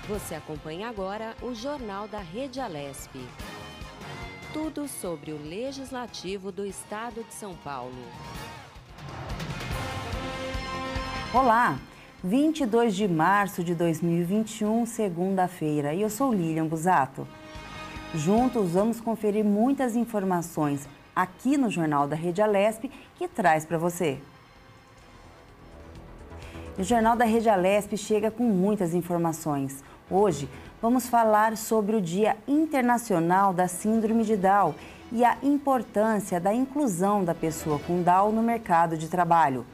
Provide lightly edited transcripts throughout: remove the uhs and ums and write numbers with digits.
Você acompanha agora o Jornal da Rede Alesp. Tudo sobre o Legislativo do Estado de São Paulo. Olá, 22 de março de 2021, segunda-feira, e eu sou Lilian Busato. Juntos vamos conferir muitas informações aqui no Jornal da Rede Alesp que traz para você. O Jornal da Rede Alesp chega com muitas informações. Hoje vamos falar sobre o Dia Internacional da Síndrome de Down e a importância da inclusão da pessoa com Down no mercado de trabalho.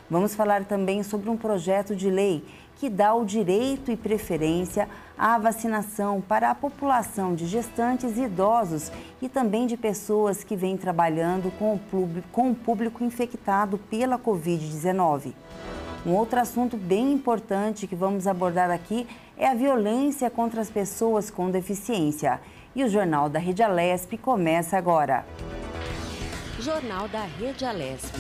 Vamos falar também sobre um projeto de lei que dá o direito e preferência à vacinação para a população de gestantes e idosos e também de pessoas que vêm trabalhando com o público infectado pela Covid-19. Um outro assunto bem importante que vamos abordar aqui é a violência contra as pessoas com deficiência. E o Jornal da Rede Alesp começa agora. Jornal da Rede Alesp.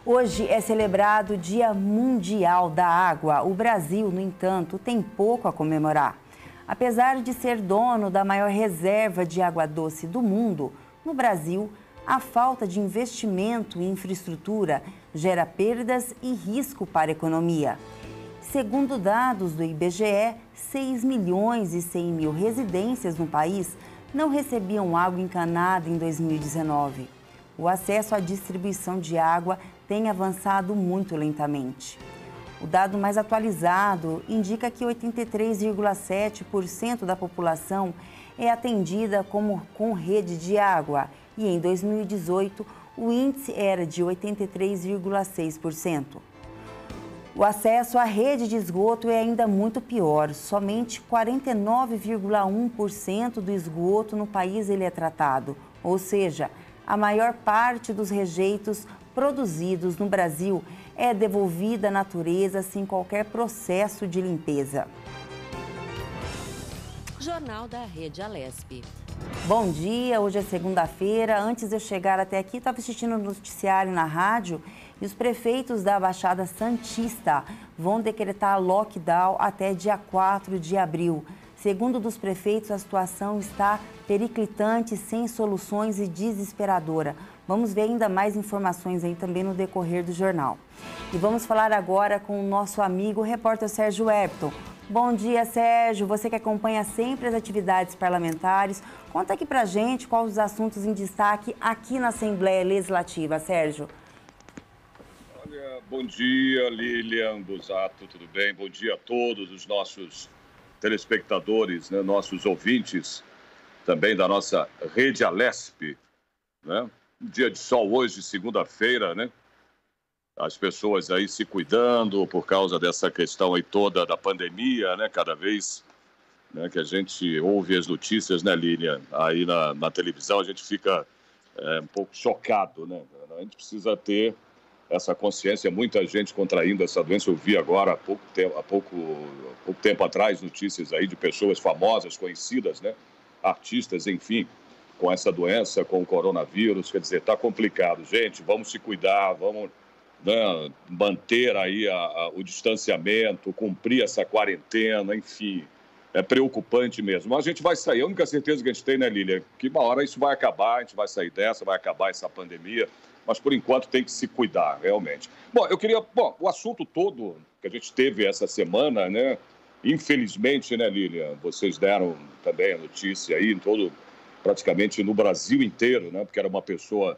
Hoje é celebrado o Dia Mundial da Água. O Brasil, no entanto, tem pouco a comemorar. Apesar de ser dono da maior reserva de água doce do mundo, no Brasil, a falta de investimento em infraestrutura gera perdas e risco para a economia. Segundo dados do IBGE, 6 milhões e 100 mil residências no país não recebiam água encanada em 2019. O acesso à distribuição de água tem avançado muito lentamente. O dado mais atualizado indica que 83,7% da população é atendida com rede de água e em 2018 o índice era de 83,6%. O acesso à rede de esgoto é ainda muito pior. Somente 49,1% do esgoto no país ele é tratado, ou seja, a maior parte dos rejeitos produzidos no Brasil é devolvida à natureza sem qualquer processo de limpeza. Jornal da Rede Alesp. Bom dia, hoje é segunda-feira. Antes de eu chegar até aqui, estava assistindo o noticiário na rádio e os prefeitos da Baixada Santista vão decretar lockdown até dia 4 de abril. Segundo dos prefeitos, a situação está periclitante, sem soluções e desesperadora. Vamos ver ainda mais informações aí também no decorrer do jornal. E vamos falar agora com o nosso amigo, o repórter Sérgio Epton. Bom dia, Sérgio. Você que acompanha sempre as atividades parlamentares, conta aqui pra gente quais os assuntos em destaque aqui na Assembleia Legislativa, Sérgio. Olha, bom dia, Lilian Busato, tudo bem? Bom dia a todos os nossos telespectadores, né, nossos ouvintes, também da nossa Rede Alesp, né? Um dia de sol hoje, segunda-feira, né? As pessoas aí se cuidando por causa dessa questão aí toda da pandemia, né? Cada vez, né, que a gente ouve as notícias, né, Lilian? Aí na televisão a gente fica um pouco chocado, né? A gente precisa ter essa consciência, muita gente contraindo essa doença. Eu vi agora, há pouco tempo atrás, notícias aí de pessoas famosas, conhecidas, né? Artistas, enfim, com essa doença, com o coronavírus. Quer dizer, está complicado. Gente, vamos se cuidar, vamos... né, manter aí o distanciamento, cumprir essa quarentena, enfim, é preocupante mesmo. Mas a gente vai sair, a única certeza que a gente tem, né, Lília, que uma hora isso vai acabar, a gente vai sair dessa, vai acabar essa pandemia, mas por enquanto tem que se cuidar, realmente. Bom, o assunto todo que a gente teve essa semana, né, infelizmente, né, Lília, vocês deram também a notícia aí, praticamente no Brasil inteiro, né, porque era uma pessoa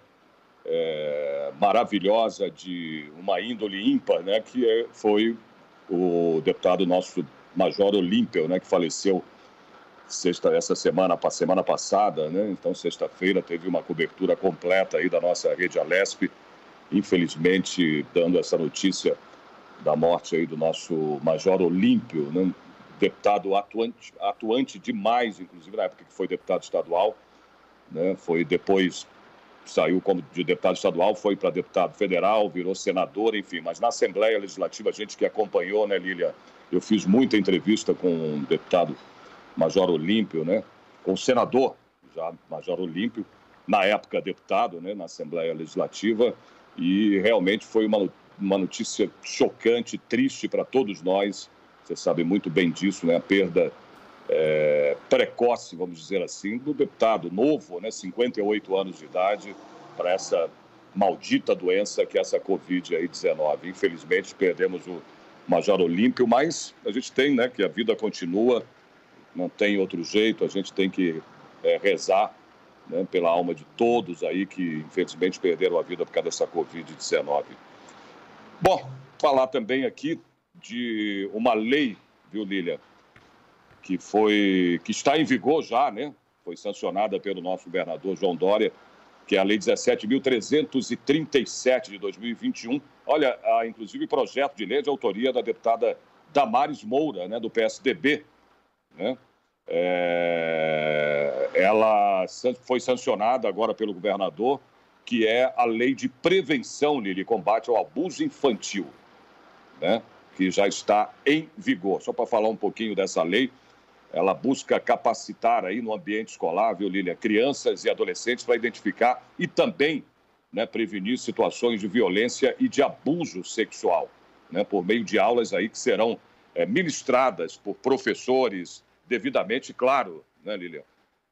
maravilhosa, de uma índole ímpar, né, que foi o deputado nosso Major Olímpio, né, que faleceu essa semana passada, né? Então, sexta-feira teve uma cobertura completa aí da nossa Rede Alesp, infelizmente dando essa notícia da morte aí do nosso Major Olímpio, né? Deputado atuante demais, inclusive na época que foi deputado estadual, né? Foi depois... saiu como de deputado estadual, foi para deputado federal, virou senador, enfim. Mas na Assembleia Legislativa, a gente que acompanhou, né, Lília? Eu fiz muita entrevista com o deputado Major Olímpio, né? Com o senador, já Major Olímpio, na época deputado, né, na Assembleia Legislativa. E realmente foi uma notícia chocante, triste para todos nós, você sabe muito bem disso, né? A perda precoce, vamos dizer assim, do deputado novo, né? 58 anos de idade, para essa maldita doença que é essa Covid-19. Infelizmente, perdemos o Major Olímpio, mas a gente tem, né, que a vida continua, não tem outro jeito, a gente tem que rezar, né, pela alma de todos aí que, infelizmente, perderam a vida por causa dessa Covid-19. Bom, falar também aqui de uma lei, viu, Lília, que está em vigor já, né? Foi sancionada pelo nosso governador João Dória, que é a Lei 17.337 de 2021. Olha, há inclusive projeto de lei de autoria da deputada Damares Moura, né, do PSDB, né? Ela foi sancionada agora pelo governador, que é a Lei de Prevenção, Lília, e Combate ao Abuso Infantil, né, que já está em vigor. Só para falar um pouquinho dessa lei, ela busca capacitar aí no ambiente escolar, viu, Lília, crianças e adolescentes para identificar e também, né, prevenir situações de violência e de abuso sexual, né, por meio de aulas aí que serão ministradas por professores devidamente, claro, né, Lília?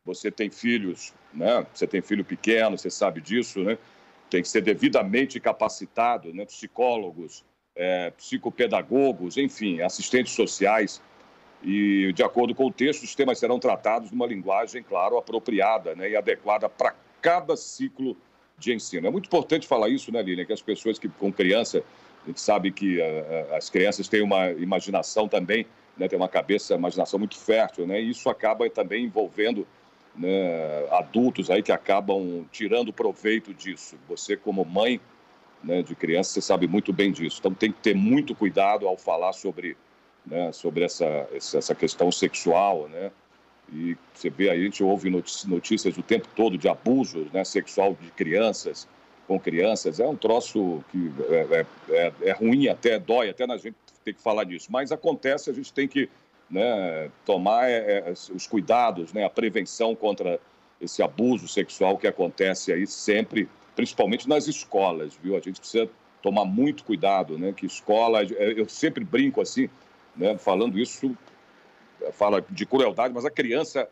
Você tem filhos, né? Você tem filho pequeno, você sabe disso, né? Tem que ser devidamente capacitado, né? Psicólogos, psicopedagogos, enfim, assistentes sociais. E, de acordo com o texto, os temas serão tratados numa linguagem, claro, apropriada, né, e adequada para cada ciclo de ensino. É muito importante falar isso, né, Lilian, que as pessoas que com criança, a gente sabe que as crianças têm uma imaginação também, né, tem uma imaginação muito fértil, né, e isso acaba também envolvendo, né, adultos aí que acabam tirando proveito disso. Você, como mãe, né, de criança, você sabe muito bem disso. Então, tem que ter muito cuidado ao falar sobre, né, sobre essa questão sexual, né? E você vê aí, a gente ouve notícias o tempo todo de abuso, né, sexual de crianças, com crianças. É um troço que é ruim até, dói até na gente ter que falar nisso. Mas acontece, a gente tem que, né, tomar os cuidados, né, a prevenção contra esse abuso sexual que acontece aí sempre, principalmente nas escolas, viu? A gente precisa tomar muito cuidado, né? Que escola, eu sempre brinco assim, né, falando isso, fala de crueldade, mas a criança,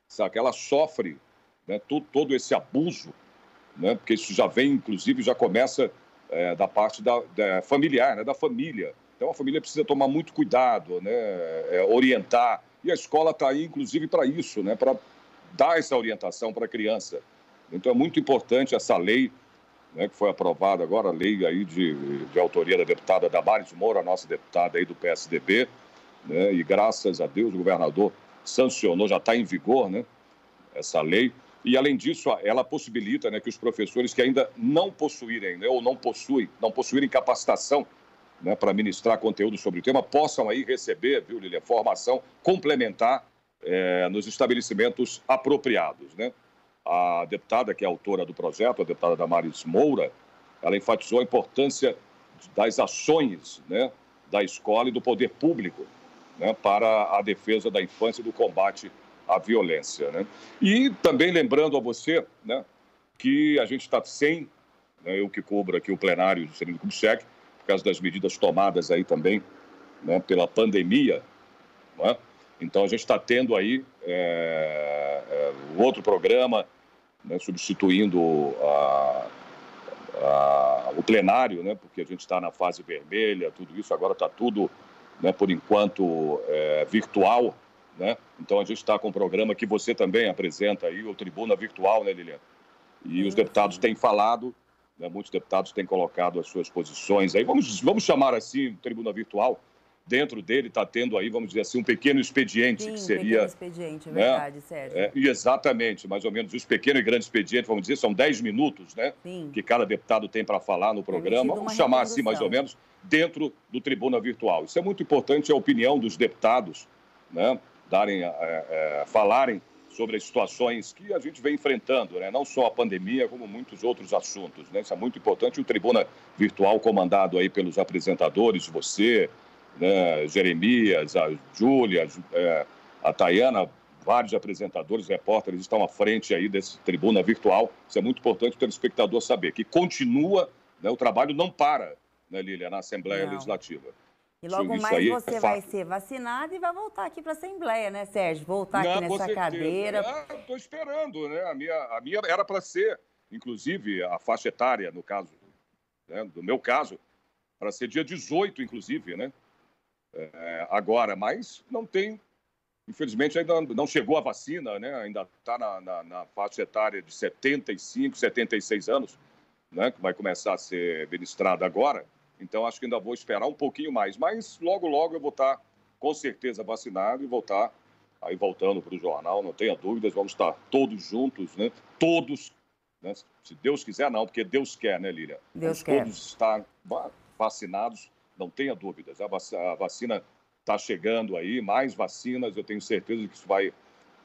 sabe, ela sofre, né, todo esse abuso, né, porque isso já vem, inclusive, já começa da parte da familiar, né, da família. Então, a família precisa tomar muito cuidado, né, orientar, e a escola está aí, inclusive, para isso, né, para dar essa orientação para a criança. Então, é muito importante essa lei, né, que foi aprovada agora, a lei aí de autoria da deputada Damares Moura, a nossa deputada aí do PSDB, né, e graças a Deus o governador sancionou, já está em vigor, né, essa lei. E, além disso, ela possibilita, né, que os professores que ainda não possuírem, né, ou não possuírem capacitação, né, para ministrar conteúdo sobre o tema, possam aí receber, viu, Lília, formação complementar nos estabelecimentos apropriados, né? A deputada que é autora do projeto, a deputada Damares Moura, ela enfatizou a importância das ações, né, da escola e do poder público, né, para a defesa da infância e do combate à violência, né? E também lembrando a você, né, que a gente está sem, né, eu que cubro aqui o plenário do Serino Kubitschek, por causa das medidas tomadas aí também, né, pela pandemia, né? Então a gente está tendo aí outro programa, né, substituindo o plenário, né, porque a gente está na fase vermelha, tudo isso, agora está tudo, né, por enquanto, virtual, né? Então a gente está com um programa que você também apresenta aí, o Tribuna Virtual, né, Lilian? E os deputados têm falado, né, muitos deputados têm colocado as suas posições aí, vamos chamar assim, Tribuna Virtual. Dentro dele está tendo aí, vamos dizer assim, um pequeno expediente. Sim, que seria... um pequeno expediente, é verdade, Sérgio. Exatamente, mais ou menos. Os pequenos e grandes expedientes, vamos dizer, são 10 minutos, né? Sim. Que cada deputado tem para falar no programa. Vamos chamar assim, mais ou menos, dentro do Tribuna Virtual. Isso é muito importante, a opinião dos deputados, né? Falarem sobre as situações que a gente vem enfrentando, né? Não só a pandemia, como muitos outros assuntos, né? Isso é muito importante. O Tribuna Virtual, comandado aí pelos apresentadores, você, né, Jeremias, a Júlia, a Tayana, vários apresentadores, repórteres estão à frente aí desse Tribuna Virtual. Isso é muito importante o telespectador saber, que continua, né, o trabalho não para, né, Lília, na Assembleia Legislativa. E logo Isso mais aí é você vai fato. ser vacinado e vai voltar aqui para a Assembleia, né, Sérgio? Voltar aqui Não, com nessa certeza. cadeira. Estou esperando, né? A minha era para ser, inclusive, a faixa etária, no caso, né? Do meu caso, para ser dia 18, inclusive, né? Agora, mas não tem, infelizmente, ainda não chegou a vacina, né? Ainda está na faixa etária de 75, 76 anos, né? Que vai começar a ser ministrada agora. Então, acho que ainda vou esperar um pouquinho mais. Mas logo, logo eu vou estar, com certeza, vacinado e vou estar aí voltando para o jornal, não tenha dúvidas. Vamos estar todos juntos, né? Todos, né? Se Deus quiser, não, porque Deus quer, né, Lília? Deus Vamos quer. todos estar vacinados, não tenha dúvidas. A vacina está chegando aí, mais vacinas. Eu tenho certeza que isso vai,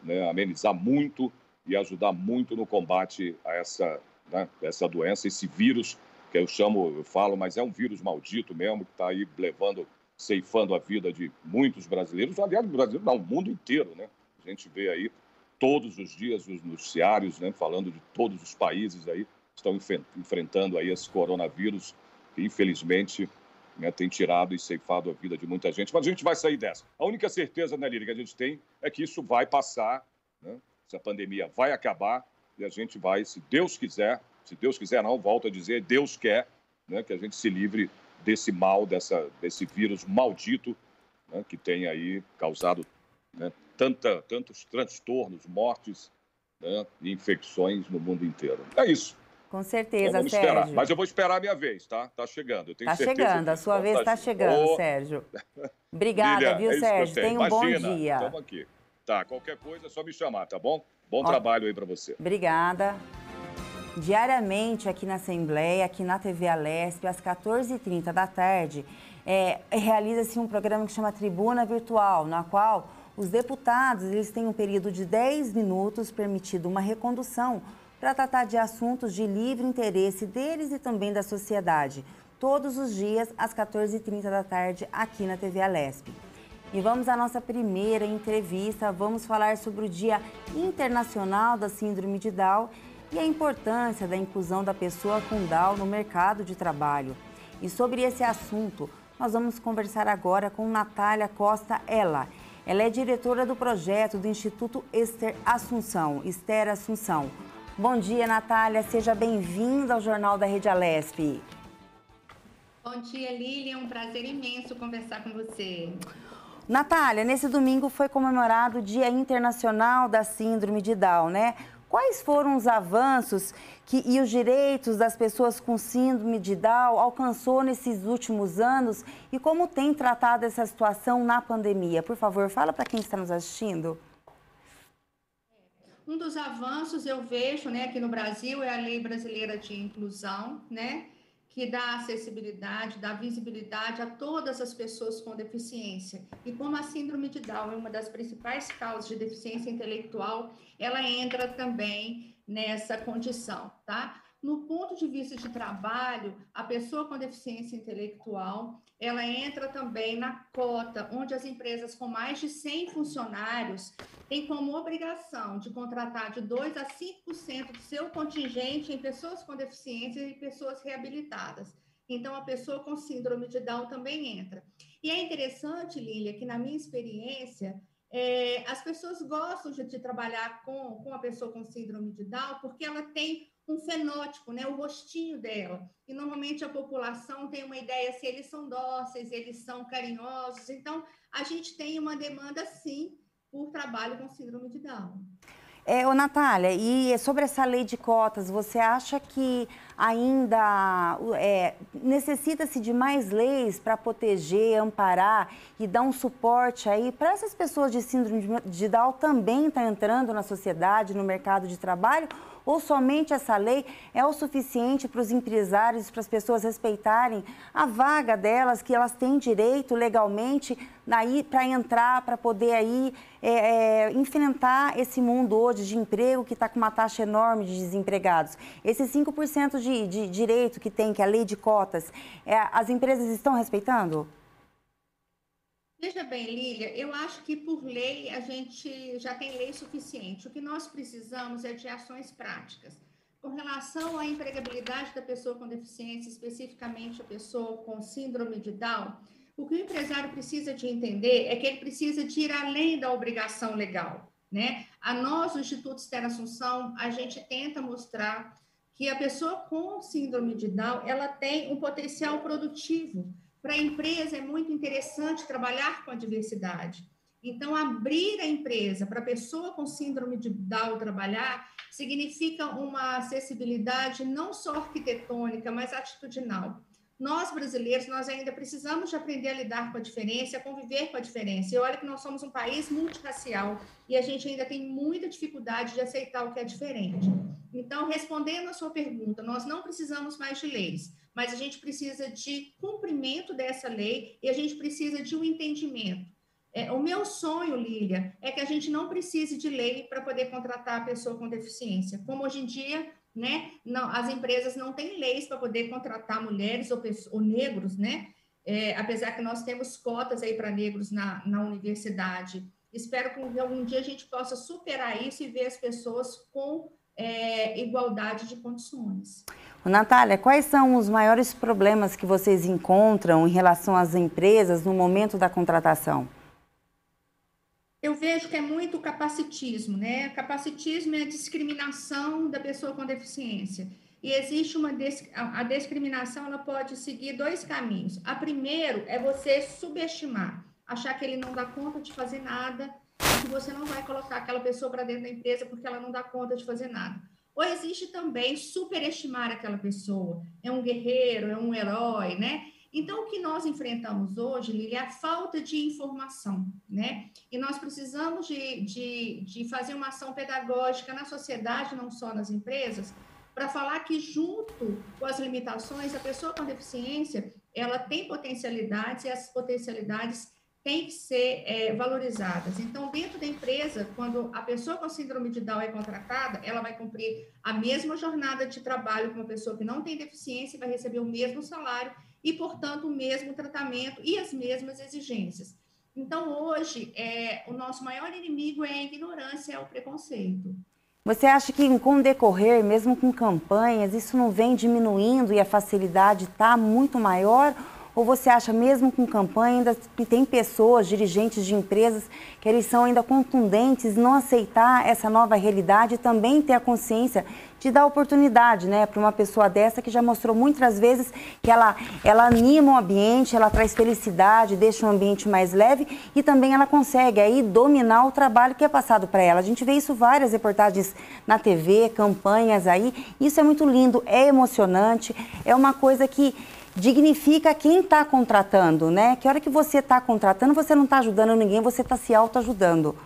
né, amenizar muito e ajudar muito no combate a essa doença, esse vírus que eu falo, mas é um vírus maldito mesmo, que está aí ceifando a vida de muitos brasileiros, aliás, do Brasil, não, o mundo inteiro, né? A gente vê aí todos os dias os noticiários, né, falando de todos os países aí estão enfrentando aí esse coronavírus, que infelizmente, né, tem tirado e ceifado a vida de muita gente, mas a gente vai sair dessa. A única certeza, né, Lília, que a gente tem é que isso vai passar, né? Essa pandemia vai acabar e a gente vai, se Deus quiser não, volto a dizer, Deus quer, né, que a gente se livre desse mal, desse vírus maldito, né, que tem aí causado, né, tantos transtornos, mortes, né, e infecções no mundo inteiro. É isso. Com Então certeza, vamos esperar. Sérgio. Mas eu vou esperar a minha vez, tá? Tá chegando. Eu tenho Tá certeza chegando, a disso. sua Vamos vez estar está juntos. chegando, Ô, Sérgio. Obrigada, Lília, viu, é isso que eu Sérgio? tenho. Tenha um bom Imagina, dia. estamos aqui. Tá, qualquer coisa é só me chamar, tá bom? Bom Ó, trabalho aí para você. Obrigada. Diariamente aqui na Assembleia, aqui na TV Alesp, às 14h30 da tarde, realiza-se um programa que chama Tribuna Virtual, na qual os deputados eles têm um período de 10 minutos, permitido uma recondução, para tratar de assuntos de livre interesse deles e também da sociedade, todos os dias às 14h30 da tarde aqui na TV Alesp. E vamos à nossa primeira entrevista, vamos falar sobre o Dia Internacional da Síndrome de Down e a importância da inclusão da pessoa com Down no mercado de trabalho. E sobre esse assunto, nós vamos conversar agora com Natália Costa Ela. Ela é diretora do projeto do Instituto Esther Assunção. Bom dia, Natália. Seja bem-vinda ao Jornal da Rede Alesp. Bom dia, Lilian. É um prazer imenso conversar com você. Natália, nesse domingo foi comemorado o Dia Internacional da Síndrome de Down, né? Quais foram os avanços e os direitos das pessoas com síndrome de Down alcançou nesses últimos anos e como tem tratado essa situação na pandemia? Por favor, fala para quem está nos assistindo. Um dos avanços eu vejo, né, aqui no Brasil é a Lei Brasileira de Inclusão, né, que dá acessibilidade, dá visibilidade a todas as pessoas com deficiência. E como a síndrome de Down é uma das principais causas de deficiência intelectual, ela entra também nessa condição, tá? No ponto de vista de trabalho, a pessoa com deficiência intelectual, ela entra também na cota, onde as empresas com mais de 100 funcionários têm como obrigação de contratar de 2% a 5% do seu contingente em pessoas com deficiência e pessoas reabilitadas. Então, a pessoa com síndrome de Down também entra. E é interessante, Lília, que na minha experiência, as pessoas gostam de trabalhar com a pessoa com síndrome de Down porque ela tem um fenótipo, né, o rostinho dela. E normalmente a população tem uma ideia se eles são dóceis, eles são carinhosos. Então, a gente tem uma demanda, sim, por trabalho com síndrome de Down. Natália, e sobre essa lei de cotas, você acha que ainda necessita-se de mais leis para proteger, amparar e dar um suporte aí para essas pessoas de síndrome de Down também estar entrando na sociedade, no mercado de trabalho? Ou somente essa lei é o suficiente para os empresários, para as pessoas respeitarem a vaga delas, que elas têm direito legalmente para entrar, para poder aí enfrentar esse mundo hoje de emprego que está com uma taxa enorme de desempregados? Esses 5% de direito que tem, que é a lei de cotas, as empresas estão respeitando? Veja bem, Lília, eu acho que por lei a gente já tem lei suficiente. O que nós precisamos é de ações práticas. Com relação à empregabilidade da pessoa com deficiência, especificamente a pessoa com síndrome de Down, O que o empresário precisa de entender é que ele precisa de ir além da obrigação legal, né? A nós, o Instituto Esther Assunção, a gente tenta mostrar que a pessoa com síndrome de Down, ela tem um potencial produtivo. Para a empresa é muito interessante trabalhar com a diversidade. Então, abrir a empresa para a pessoa com síndrome de Down trabalhar significa uma acessibilidade não só arquitetônica, mas atitudinal. Nós, brasileiros, nós ainda precisamos de aprender a lidar com a diferença, a conviver com a diferença. E olha que nós somos um país multirracial e a gente ainda tem muita dificuldade de aceitar o que é diferente. Então, respondendo a sua pergunta, nós não precisamos mais de leis, mas a gente precisa de cumprimento dessa lei e a gente precisa de um entendimento. O meu sonho, Lília, é que a gente não precise de lei para poder contratar a pessoa com deficiência. Como hoje em dia, né, não, as empresas não têm leis para poder contratar mulheres ou negros, né? Apesar que nós temos cotas aí para negros na universidade. Espero que algum dia a gente possa superar isso e ver as pessoas com igualdade de condições. Natália, quais são os maiores problemas que vocês encontram em relação às empresas no momento da contratação? Eu vejo que é muito capacitismo, né? Capacitismo é a discriminação da pessoa com deficiência. E existe a discriminação, ela pode seguir dois caminhos. A primeiro é você subestimar, achar que ele não dá conta de fazer nada, que você não vai colocar aquela pessoa para dentro da empresa porque ela não dá conta de fazer nada. Ou existe também superestimar aquela pessoa. É um guerreiro, é um herói, né? Então, o que nós enfrentamos hoje, Lília, é a falta de informação, né? E nós precisamos de fazer uma ação pedagógica na sociedade, não só nas empresas, para falar que, junto com as limitações, a pessoa com deficiência, ela tem potencialidades e essas potencialidades têm que ser valorizadas. Então, dentro da empresa, quando a pessoa com síndrome de Down é contratada, ela vai cumprir a mesma jornada de trabalho que uma pessoa que não tem deficiência e vai receber o mesmo salário e, portanto, o mesmo tratamento e as mesmas exigências. Então, hoje, o nosso maior inimigo é a ignorância, é o preconceito. Você acha que, com o decorrer, mesmo com campanhas, isso não vem diminuindo e a facilidade está muito maior? Ou você acha, mesmo com campanha, ainda que tem pessoas, dirigentes de empresas, que eles são ainda contundentes em não aceitar essa nova realidade e também ter a consciência de dar oportunidade, né, para uma pessoa dessa que já mostrou muitas vezes que ela anima o ambiente, ela traz felicidade, deixa o ambiente mais leve e também ela consegue aí dominar o trabalho que é passado para ela. A gente vê isso várias reportagens na TV, campanhas aí, isso é muito lindo, é emocionante, é uma coisa que dignifica quem está contratando, né? Que hora que você está contratando, você não está ajudando ninguém, você está se autoajudando.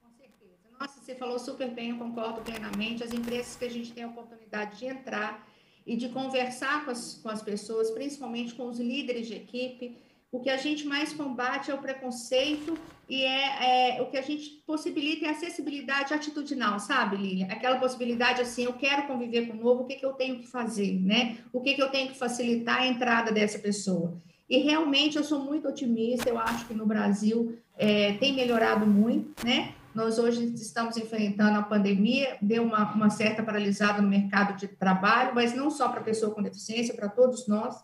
Com certeza. Nossa, você falou super bem, eu concordo plenamente. As empresas que a gente tem a oportunidade de entrar e de conversar com as pessoas, principalmente com os líderes de equipe, o que a gente mais combate é o preconceito e o que a gente possibilita é a acessibilidade atitudinal, sabe, Lília? Aquela possibilidade assim, eu quero conviver com o novo, o que eu tenho que fazer, né? O que eu tenho que facilitar a entrada dessa pessoa? E realmente eu sou muito otimista, eu acho que no Brasil tem melhorado muito, né? Nós hoje estamos enfrentando a pandemia, deu uma certa paralisada no mercado de trabalho, mas não só para a pessoa com deficiência, para todos nós.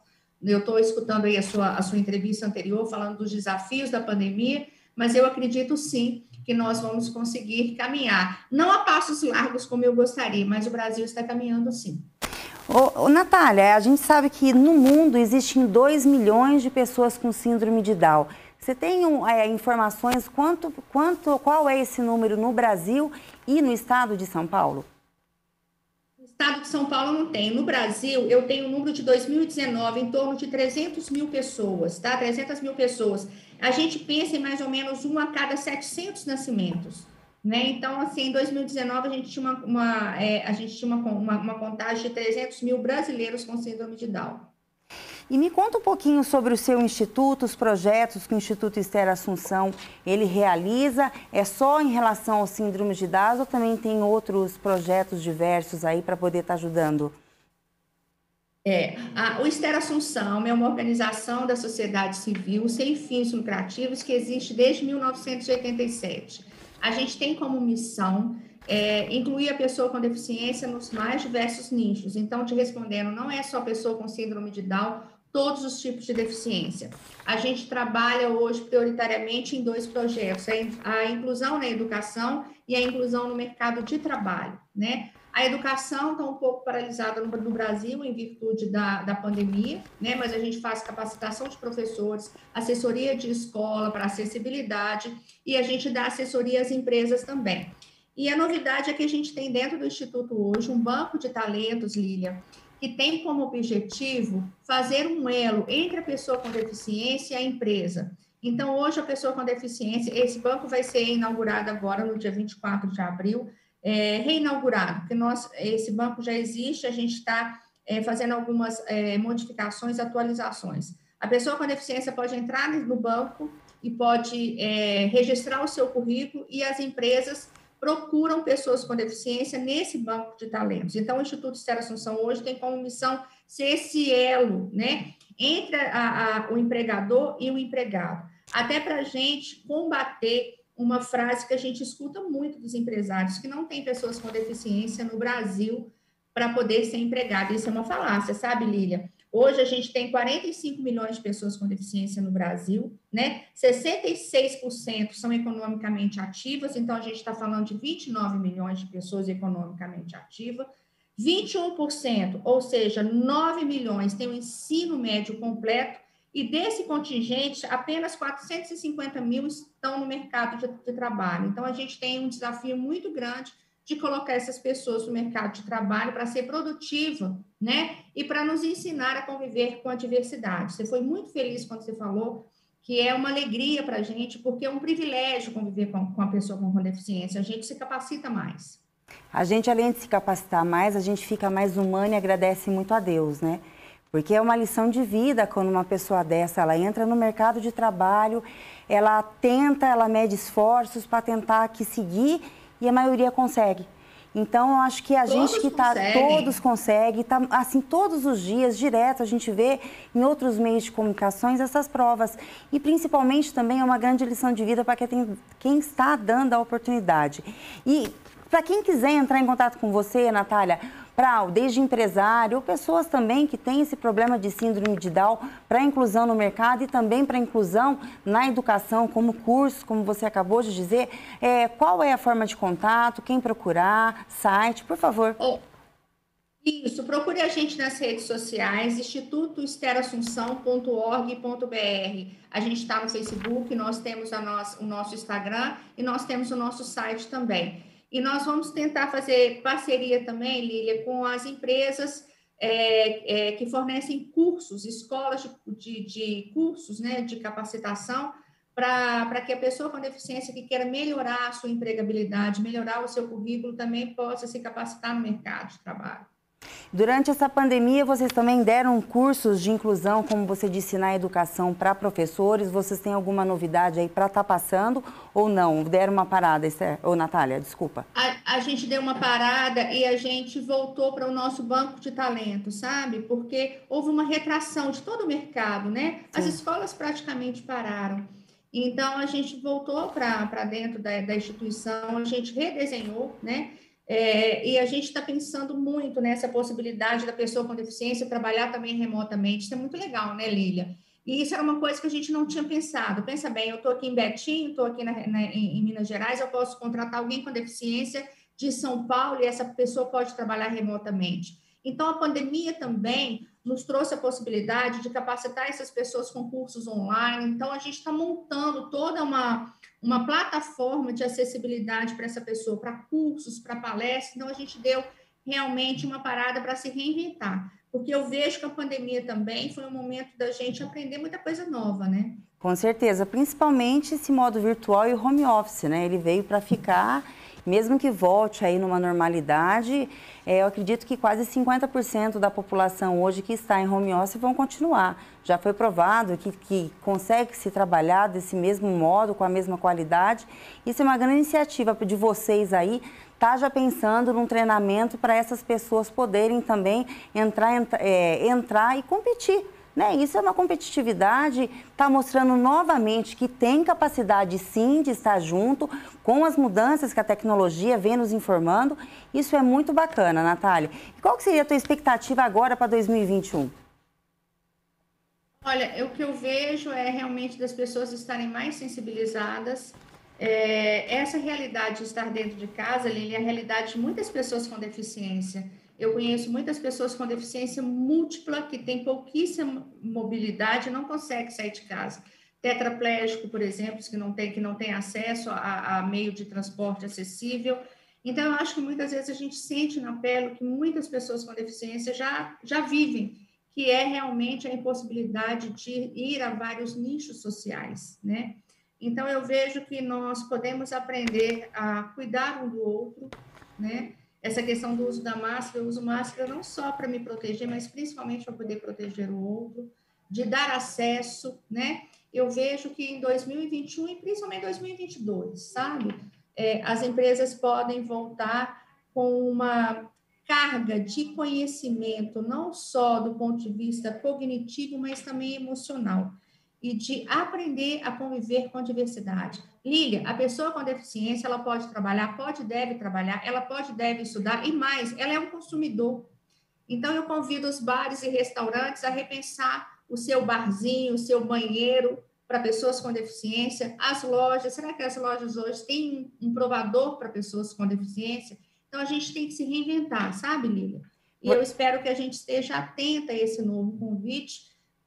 Eu estou escutando aí a sua entrevista anterior, falando dos desafios da pandemia, mas eu acredito sim que nós vamos conseguir caminhar. Não a passos largos como eu gostaria, mas o Brasil está caminhando sim. Natália, a gente sabe que no mundo existem 2 milhões de pessoas com síndrome de Down. Você tem informações qual é esse número no Brasil e no estado de São Paulo? Estado de São Paulo não tem. No Brasil, eu tenho um número de 2019, em torno de 300 mil pessoas, tá? 300 mil pessoas. A gente pensa em mais ou menos 1 a cada 700 nascimentos, né? Então, assim, em 2019, a gente tinha uma contagem de 300 mil brasileiros com síndrome de Down. E me conta um pouquinho sobre o seu instituto, os projetos que o Instituto Esther Assunção ele realiza. É só em relação ao síndrome de Down ou também tem outros projetos diversos aí para poder estar ajudando? O Esther Assunção é uma organização da sociedade civil sem fins lucrativos que existe desde 1987. A gente tem como missão incluir a pessoa com deficiência nos mais diversos nichos. Então, te respondendo, não é só pessoa com síndrome de Down todos os tipos de deficiência. A gente trabalha hoje prioritariamente em 2 projetos, a inclusão na educação e a inclusão no mercado de trabalho, né? A educação está um pouco paralisada no Brasil em virtude da pandemia, né? Mas a gente faz capacitação de professores, assessoria de escola para acessibilidade e a gente dá assessoria às empresas também. E a novidade é que a gente tem dentro do Instituto hoje um banco de talentos, Lília, que tem como objetivo fazer um elo entre a pessoa com deficiência e a empresa. Então, hoje, a pessoa com deficiência, esse banco vai ser inaugurado agora no dia 24 de abril, reinaugurado, porque esse banco já existe, a gente está fazendo algumas modificações, atualizações. A pessoa com deficiência pode entrar no banco e pode registrar o seu currículo e as empresas procuram pessoas com deficiência nesse banco de talentos. Então, o Instituto Esther Assunção hoje tem como missão ser esse elo, né, entre o empregador e o empregado, até para a gente combater uma frase que a gente escuta muito dos empresários, que não tem pessoas com deficiência no Brasil para poder ser empregado. Isso é uma falácia, sabe, Lília? Hoje a gente tem 45 milhões de pessoas com deficiência no Brasil, né? 66% são economicamente ativas, então a gente está falando de 29 milhões de pessoas economicamente ativas. 21%, ou seja, 9 milhões têm o ensino médio completo, e desse contingente, apenas 450 mil estão no mercado de trabalho. Então, a gente tem um desafio muito grande de colocar essas pessoas no mercado de trabalho para ser produtiva, né? E para nos ensinar a conviver com a diversidade. Você foi muito feliz quando você falou que é uma alegria para a gente, porque é um privilégio conviver com a pessoa com deficiência. A gente se capacita mais. A gente, além de se capacitar mais, a gente fica mais humana e agradece muito a Deus, né? Porque é uma lição de vida quando uma pessoa dessa, ela entra no mercado de trabalho, ela mede esforços para tentar seguir e a maioria consegue. Então, eu acho que a gente que está, todos conseguem, tá, assim, todos os dias, direto, a gente vê em outros meios de comunicações essas provas. E, principalmente, também é uma grande lição de vida para quem está dando a oportunidade. E, para quem quiser entrar em contato com você, Natália, desde empresário, ou pessoas também que têm esse problema de síndrome de Down, para inclusão no mercado e também para inclusão na educação, como curso, como você acabou de dizer, qual é a forma de contato, quem procurar, site, por favor. Isso, procure a gente nas redes sociais, institutoesterassunção.org.br. A gente está no Facebook, nós temos o nosso Instagram e nós temos o nosso site também. E nós vamos tentar fazer parceria também, Lília, com as empresas que fornecem cursos, escolas de cursos, né, de capacitação, para que a pessoa com deficiência que queira melhorar a sua empregabilidade, melhorar o seu currículo, também possa se capacitar no mercado de trabalho. Durante essa pandemia, vocês também deram cursos de inclusão, como você disse, na educação para professores. Vocês têm alguma novidade aí para estar passando ou não? Deram uma parada, Natália, desculpa. A gente deu uma parada e a gente voltou para o nosso banco de talento, sabe? Porque houve uma retração de todo o mercado, né? Sim. As escolas praticamente pararam. Então, a gente voltou para dentro da instituição, a gente redesenhou, né? E a gente está pensando muito nessa possibilidade da pessoa com deficiência trabalhar também remotamente. Isso é muito legal, né, Lília? E isso era uma coisa que a gente não tinha pensado. Pensa bem, eu estou aqui em Betim, estou aqui em Minas Gerais, eu posso contratar alguém com deficiência de São Paulo e essa pessoa pode trabalhar remotamente. Então, a pandemia também nos trouxe a possibilidade de capacitar essas pessoas com cursos online. Então, a gente está montando toda uma plataforma de acessibilidade para essa pessoa, para cursos, para palestras. Então, a gente deu realmente uma parada para se reinventar, porque eu vejo que a pandemia também foi um momento da gente aprender muita coisa nova, né? Com certeza, principalmente esse modo virtual e o home office, né? Ele veio para ficar, mesmo que volte aí numa normalidade, eu acredito que quase 50% da população hoje que está em home office vão continuar. Já foi provado que consegue se trabalhar desse mesmo modo, com a mesma qualidade. Isso é uma grande iniciativa de vocês aí, tá já pensando num treinamento para essas pessoas poderem também entrar e competir. Né? Isso é uma competitividade, está mostrando novamente que tem capacidade sim de estar junto com as mudanças que a tecnologia vem nos informando. Isso é muito bacana, Natália. E qual que seria a tua expectativa agora para 2021? Olha, o que eu vejo é realmente das pessoas estarem mais sensibilizadas. Essa realidade de estar dentro de casa, Lili, é a realidade de muitas pessoas com deficiência. Eu conheço muitas pessoas com deficiência múltipla que têm pouquíssima mobilidade e não conseguem sair de casa. Tetraplégico, por exemplo, que não tem acesso a meio de transporte acessível. Então, eu acho que muitas vezes a gente sente na pele que muitas pessoas com deficiência já vivem, que é realmente a impossibilidade de ir a vários nichos sociais, né? Então, eu vejo que nós podemos aprender a cuidar um do outro, né? Essa questão do uso da máscara, eu uso máscara não só para me proteger, mas principalmente para poder proteger o outro, de dar acesso, né? Eu vejo que em 2021 e principalmente em 2022, sabe? As empresas podem voltar com uma carga de conhecimento, não só do ponto de vista cognitivo, mas também emocional, e de aprender a conviver com a diversidade. Lília, a pessoa com deficiência, ela pode trabalhar, pode e deve trabalhar, ela pode e deve estudar, e mais, ela é um consumidor. Então, eu convido os bares e restaurantes a repensar o seu barzinho, o seu banheiro para pessoas com deficiência, as lojas, será que as lojas hoje têm um provador para pessoas com deficiência? Então, a gente tem que se reinventar, sabe, Lília? E eu espero que a gente esteja atenta a esse novo convite,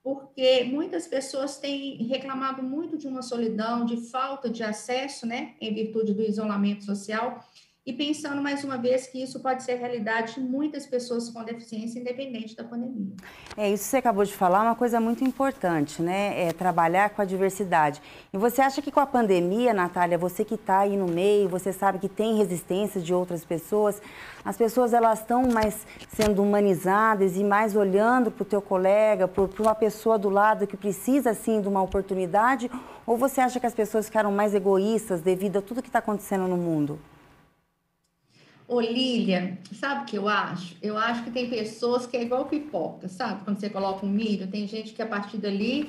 porque muitas pessoas têm reclamado muito de uma solidão, de falta de acesso, né, em virtude do isolamento social, e pensando mais uma vez que isso pode ser realidade de muitas pessoas com deficiência, independente da pandemia. Isso que você acabou de falar é uma coisa muito importante, né? Trabalhar com a diversidade. E você acha que com a pandemia, Natália, você que está aí no meio, você sabe que tem resistência de outras pessoas, as pessoas elas estão mais sendo humanizadas e mais olhando para o teu colega, para uma pessoa do lado que precisa, sim, de uma oportunidade? Ou você acha que as pessoas ficaram mais egoístas devido a tudo que está acontecendo no mundo? Ô, Lília, sabe o que eu acho? Eu acho que tem pessoas que é igual pipoca, sabe? Quando você coloca um milho, tem gente que a partir dali,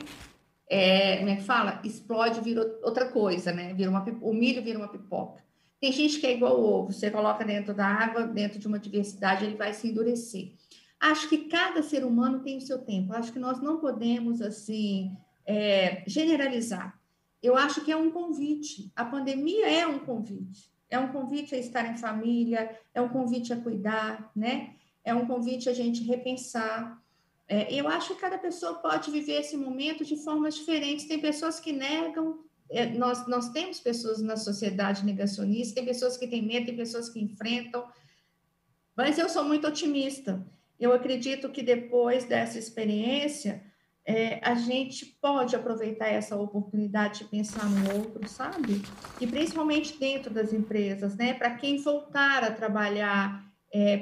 como é que fala? Explode, vira outra coisa, né? O milho vira uma pipoca. Tem gente que é igual o ovo, você coloca dentro da água, dentro de uma diversidade, ele vai se endurecer. Acho que cada ser humano tem o seu tempo. Acho que nós não podemos, assim, generalizar. Eu acho que é um convite. A pandemia é um convite. É um convite a estar em família, é um convite a cuidar, né? É um convite a gente repensar. Eu acho que cada pessoa pode viver esse momento de formas diferentes. Tem pessoas que negam, nós temos pessoas na sociedade negacionista, tem pessoas que têm medo, tem pessoas que enfrentam, mas eu sou muito otimista. Eu acredito que depois dessa experiência, a gente pode aproveitar essa oportunidade de pensar no outro, sabe? E principalmente dentro das empresas, né? Para quem voltar a trabalhar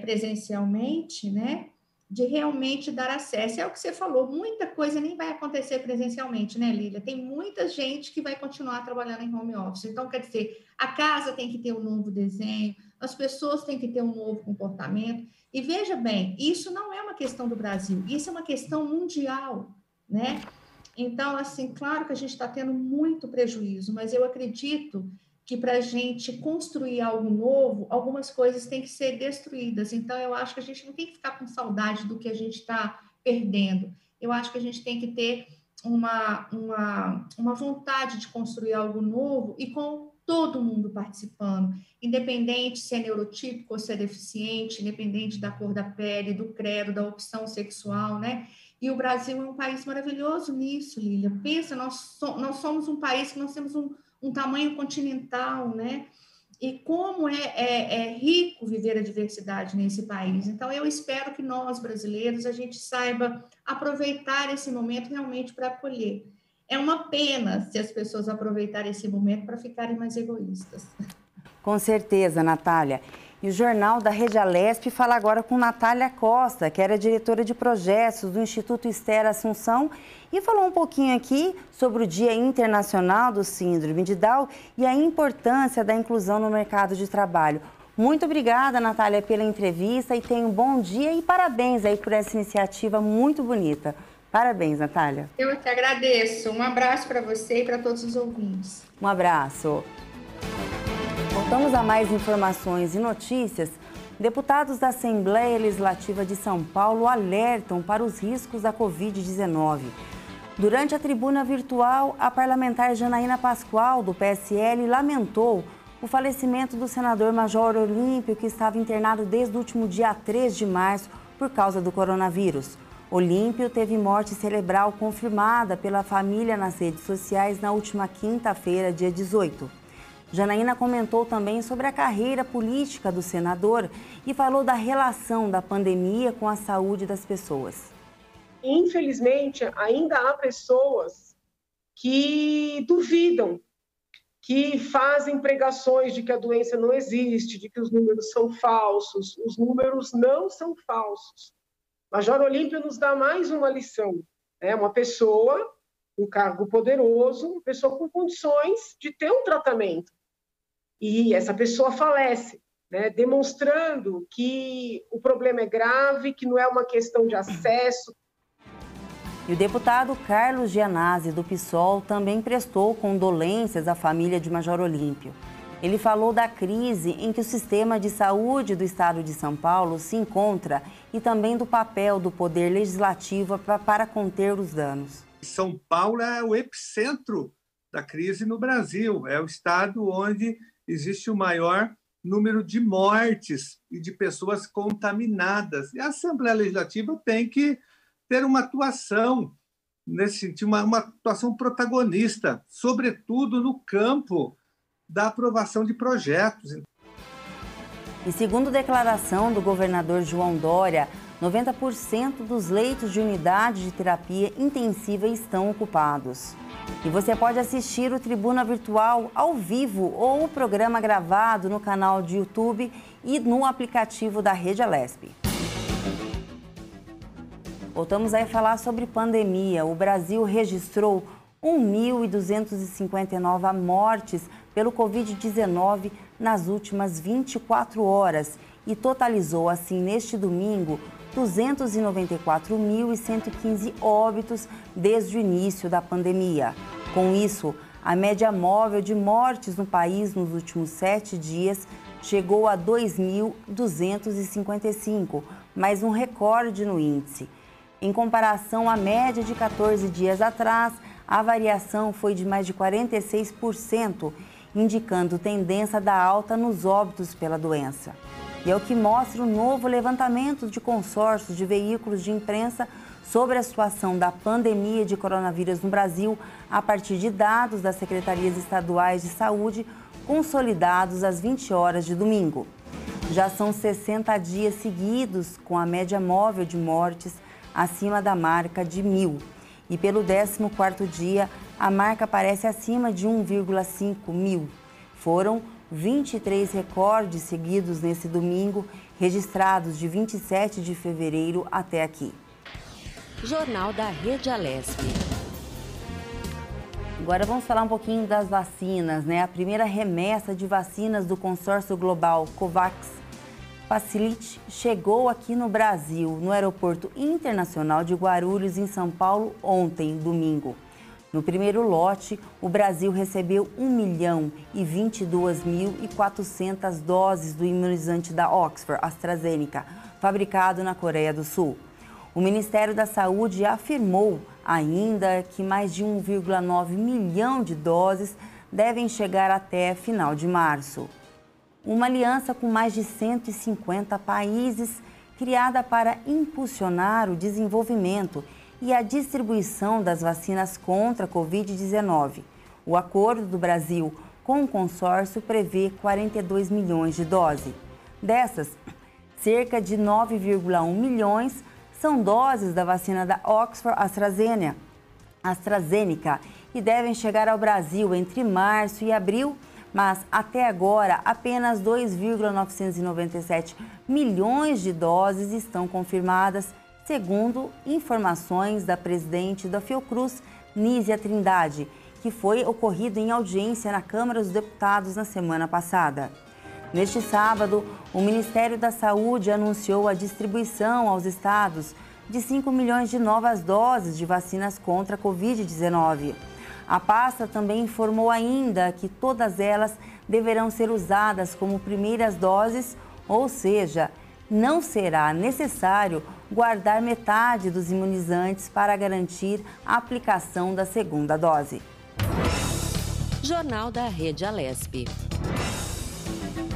presencialmente, né? De realmente dar acesso. É o que você falou, muita coisa nem vai acontecer presencialmente, né, Lília? Tem muita gente que vai continuar trabalhando em home office. Então, quer dizer, a casa tem que ter um novo desenho, as pessoas têm que ter um novo comportamento. E veja bem, isso não é uma questão do Brasil, isso é uma questão mundial, né? Então, assim, claro que a gente está tendo muito prejuízo, mas eu acredito que para a gente construir algo novo, algumas coisas têm que ser destruídas. Então, eu acho que a gente não tem que ficar com saudade do que a gente está perdendo. Eu acho que a gente tem que ter uma vontade de construir algo novo e com todo mundo participando, independente se é neurotípico ou se é deficiente, independente da cor da pele, do credo, da opção sexual, né? E o Brasil é um país maravilhoso nisso, Lília. Pensa, nós somos um país que nós temos um tamanho continental, né? E como é rico viver a diversidade nesse país. Então, eu espero que nós, brasileiros, a gente saiba aproveitar esse momento realmente para acolher. É uma pena se as pessoas aproveitarem esse momento para ficarem mais egoístas. Com certeza, Natália. E o Jornal da Rede Alesp fala agora com Natália Costa, que era diretora de projetos do Instituto Esther Assunção, e falou um pouquinho aqui sobre o Dia Internacional do Síndrome de Down e a importância da inclusão no mercado de trabalho. Muito obrigada, Natália, pela entrevista e tenha um bom dia e parabéns aí por essa iniciativa muito bonita. Parabéns, Natália. Eu que agradeço. Um abraço para você e para todos os ouvintes. Um abraço. Voltamos a mais informações e notícias. Deputados da Assembleia Legislativa de São Paulo alertam para os riscos da Covid-19. Durante a tribuna virtual, a parlamentar Janaína Pascoal, do PSL, lamentou o falecimento do senador Major Olímpio, que estava internado desde o último dia 3 de março por causa do coronavírus. Olímpio teve morte cerebral confirmada pela família nas redes sociais na última quinta-feira, dia 18. Janaína comentou também sobre a carreira política do senador e falou da relação da pandemia com a saúde das pessoas. Infelizmente, ainda há pessoas que duvidam, que fazem pregações de que a doença não existe, de que os números são falsos. Os números não são falsos. Major Olímpio nos dá mais uma lição. É uma pessoa, um cargo poderoso, uma pessoa com condições de ter um tratamento. E essa pessoa falece, né, demonstrando que o problema é grave, que não é uma questão de acesso. E o deputado Carlos Gianazzi, do PSOL, também prestou condolências à família de Major Olímpio. Ele falou da crise em que o sistema de saúde do estado de São Paulo se encontra e também do papel do Poder Legislativo para conter os danos. São Paulo é o epicentro da crise no Brasil. É o estado onde existe o maior número de mortes e de pessoas contaminadas. E a Assembleia Legislativa tem que ter uma atuação nesse sentido, uma atuação protagonista, sobretudo no campo da aprovação de projetos. E segundo declaração do governador João Dória, 90% dos leitos de unidade de terapia intensiva estão ocupados. E você pode assistir o Tribuna Virtual ao vivo ou o programa gravado no canal de YouTube e no aplicativo da Rede Alesp. Voltamos a falar sobre pandemia. O Brasil registrou 1.259 mortes pelo Covid-19 nas últimas 24 horas e totalizou, assim, neste domingo, 294.115 óbitos desde o início da pandemia. Com isso, a média móvel de mortes no país nos últimos 7 dias chegou a 2.255, mais um recorde no índice. Em comparação à média de 14 dias atrás, a variação foi de mais de 46%, indicando tendência da alta nos óbitos pela doença. E é o que mostra o novo levantamento de consórcios de veículos de imprensa sobre a situação da pandemia de coronavírus no Brasil, a partir de dados das secretarias estaduais de saúde, consolidados às 20 horas de domingo. Já são 60 dias seguidos com a média móvel de mortes acima da marca de 1.000. E pelo 14º dia, a marca aparece acima de 1,5 mil. Foram 23 recordes seguidos nesse domingo, registrados de 27 de fevereiro até aqui. Jornal da Rede Alesp. Agora vamos falar um pouquinho das vacinas, né? A primeira remessa de vacinas do consórcio global COVAX Facility chegou aqui no Brasil, no Aeroporto Internacional de Guarulhos, em São Paulo, ontem, domingo. No primeiro lote, o Brasil recebeu 1.022.400 doses do imunizante da Oxford AstraZeneca, fabricado na Coreia do Sul. O Ministério da Saúde afirmou ainda que mais de 1,9 milhão de doses devem chegar até final de março. Uma aliança com mais de 150 países, criada para impulsionar o desenvolvimento e a distribuição das vacinas contra a Covid-19. O acordo do Brasil com o consórcio prevê 42 milhões de doses. Dessas, cerca de 9,1 milhões são doses da vacina da Oxford AstraZeneca e devem chegar ao Brasil entre março e abril, mas até agora apenas 2,997 milhões de doses estão confirmadas, segundo informações da presidente da Fiocruz, Nízia Trindade, que foi ocorrido em audiência na Câmara dos Deputados na semana passada. Neste sábado, o Ministério da Saúde anunciou a distribuição aos estados de 5 milhões de novas doses de vacinas contra a Covid-19. A pasta também informou ainda que todas elas deverão ser usadas como primeiras doses, ou seja, não será necessário guardar metade dos imunizantes para garantir a aplicação da segunda dose. Jornal da Rede Alesp.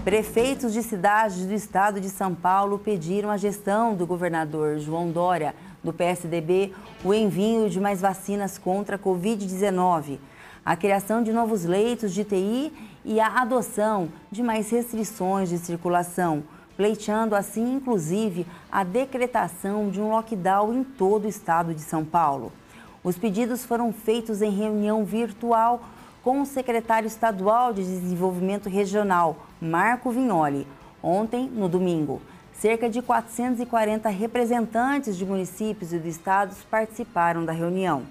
Prefeitos de cidades do estado de São Paulo pediram à gestão do governador João Dória, do PSDB, o envio de mais vacinas contra a Covid-19, a criação de novos leitos de UTI e a adoção de mais restrições de circulação, pleiteando assim, inclusive, a decretação de um lockdown em todo o estado de São Paulo. Os pedidos foram feitos em reunião virtual com o secretário estadual de Desenvolvimento Regional, Marco Vignoli, ontem, no domingo. Cerca de 440 representantes de municípios e do estado participaram da reunião.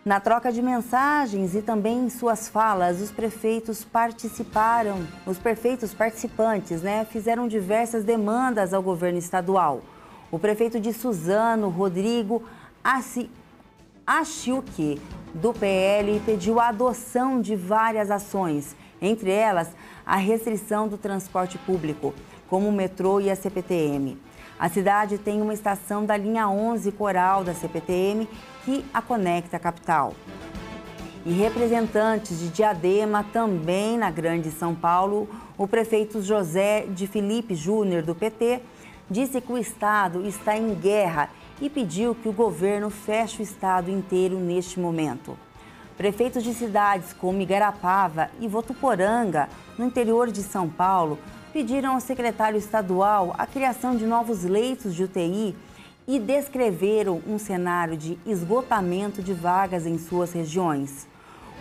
Na troca de mensagens e também em suas falas, os prefeitos participantes, fizeram diversas demandas ao governo estadual. O prefeito de Suzano, Rodrigo Achiuque, do PL, pediu a adoção de várias ações, entre elas a restrição do transporte público, como o metrô e a CPTM. A cidade tem uma estação da linha 11 Coral da CPTM que a conecta à capital. E representantes de Diadema, também na Grande São Paulo, o prefeito José de Felipe Júnior, do PT, disse que o estado está em guerra e pediu que o governo feche o estado inteiro neste momento. Prefeitos de cidades como Igarapava e Votuporanga, no interior de São Paulo, pediram ao secretário estadual a criação de novos leitos de UTI e descreveram um cenário de esgotamento de vagas em suas regiões.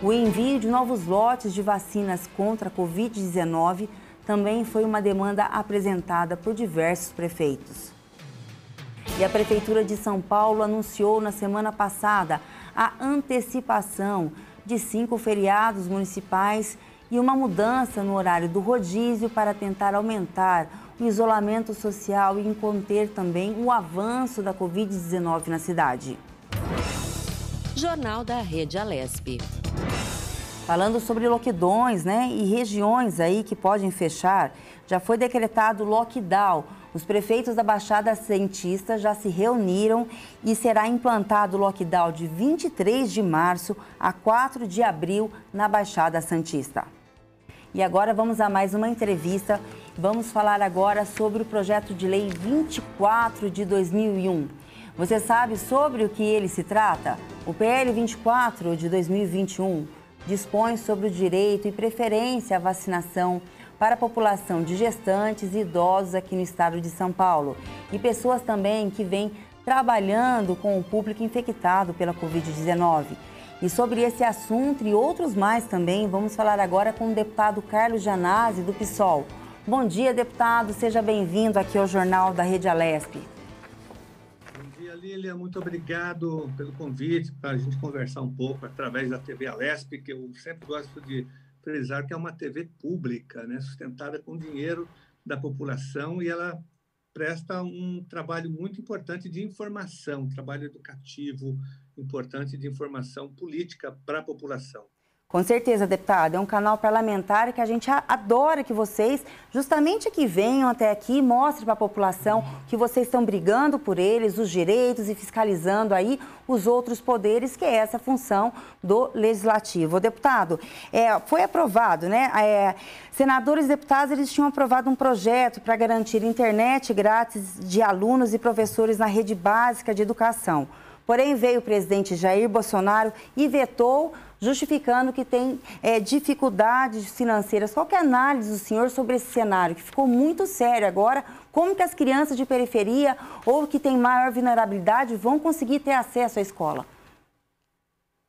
O envio de novos lotes de vacinas contra a Covid-19 também foi uma demanda apresentada por diversos prefeitos. E a Prefeitura de São Paulo anunciou na semana passada a antecipação de 5 feriados municipais e uma mudança no horário do rodízio para tentar aumentar o isolamento social e conter também o avanço da Covid-19 na cidade. Jornal da Rede Alesp. Falando sobre lockdowns, e regiões aí que podem fechar, já foi decretado lockdown. Os prefeitos da Baixada Santista já se reuniram e será implantado o lockdown de 23 de março a 4 de abril na Baixada Santista. E agora vamos a mais uma entrevista. Vamos falar agora sobre o projeto de lei 24 de 2001. Você sabe sobre o que ele se trata? O PL 24 de 2021 dispõe sobre o direito e preferência à vacinação para a população de gestantes e idosos aqui no estado de São Paulo e pessoas também que vêm trabalhando com o público infectado pela Covid-19. E sobre esse assunto e outros mais também, vamos falar agora com o deputado Carlos Gianazzi, do PSOL. Bom dia, deputado. Seja bem-vindo aqui ao Jornal da Rede Alesp. Bom dia, Lília. Muito obrigado pelo convite para a gente conversar um pouco através da TV Alesp, que eu sempre gosto de frisar que é uma TV pública, sustentada com dinheiro da população, e ela presta um trabalho muito importante de informação, um trabalho educativo importante de informação política para a população. Com certeza, deputado. É um canal parlamentar que a gente adora que vocês, justamente que venham até aqui e mostrem para a população que vocês estão brigando por eles, os direitos e fiscalizando aí os outros poderes, que é essa função do Legislativo. Deputado, foi aprovado, senadores e deputados, eles tinham aprovado um projeto para garantir internet grátis de alunos e professores na rede básica de educação. Porém, veio o presidente Jair Bolsonaro e vetou, justificando que tem dificuldades financeiras. Qual que é a análise do senhor sobre esse cenário, que ficou muito sério agora? Como que as crianças de periferia ou que têm maior vulnerabilidade vão conseguir ter acesso à escola?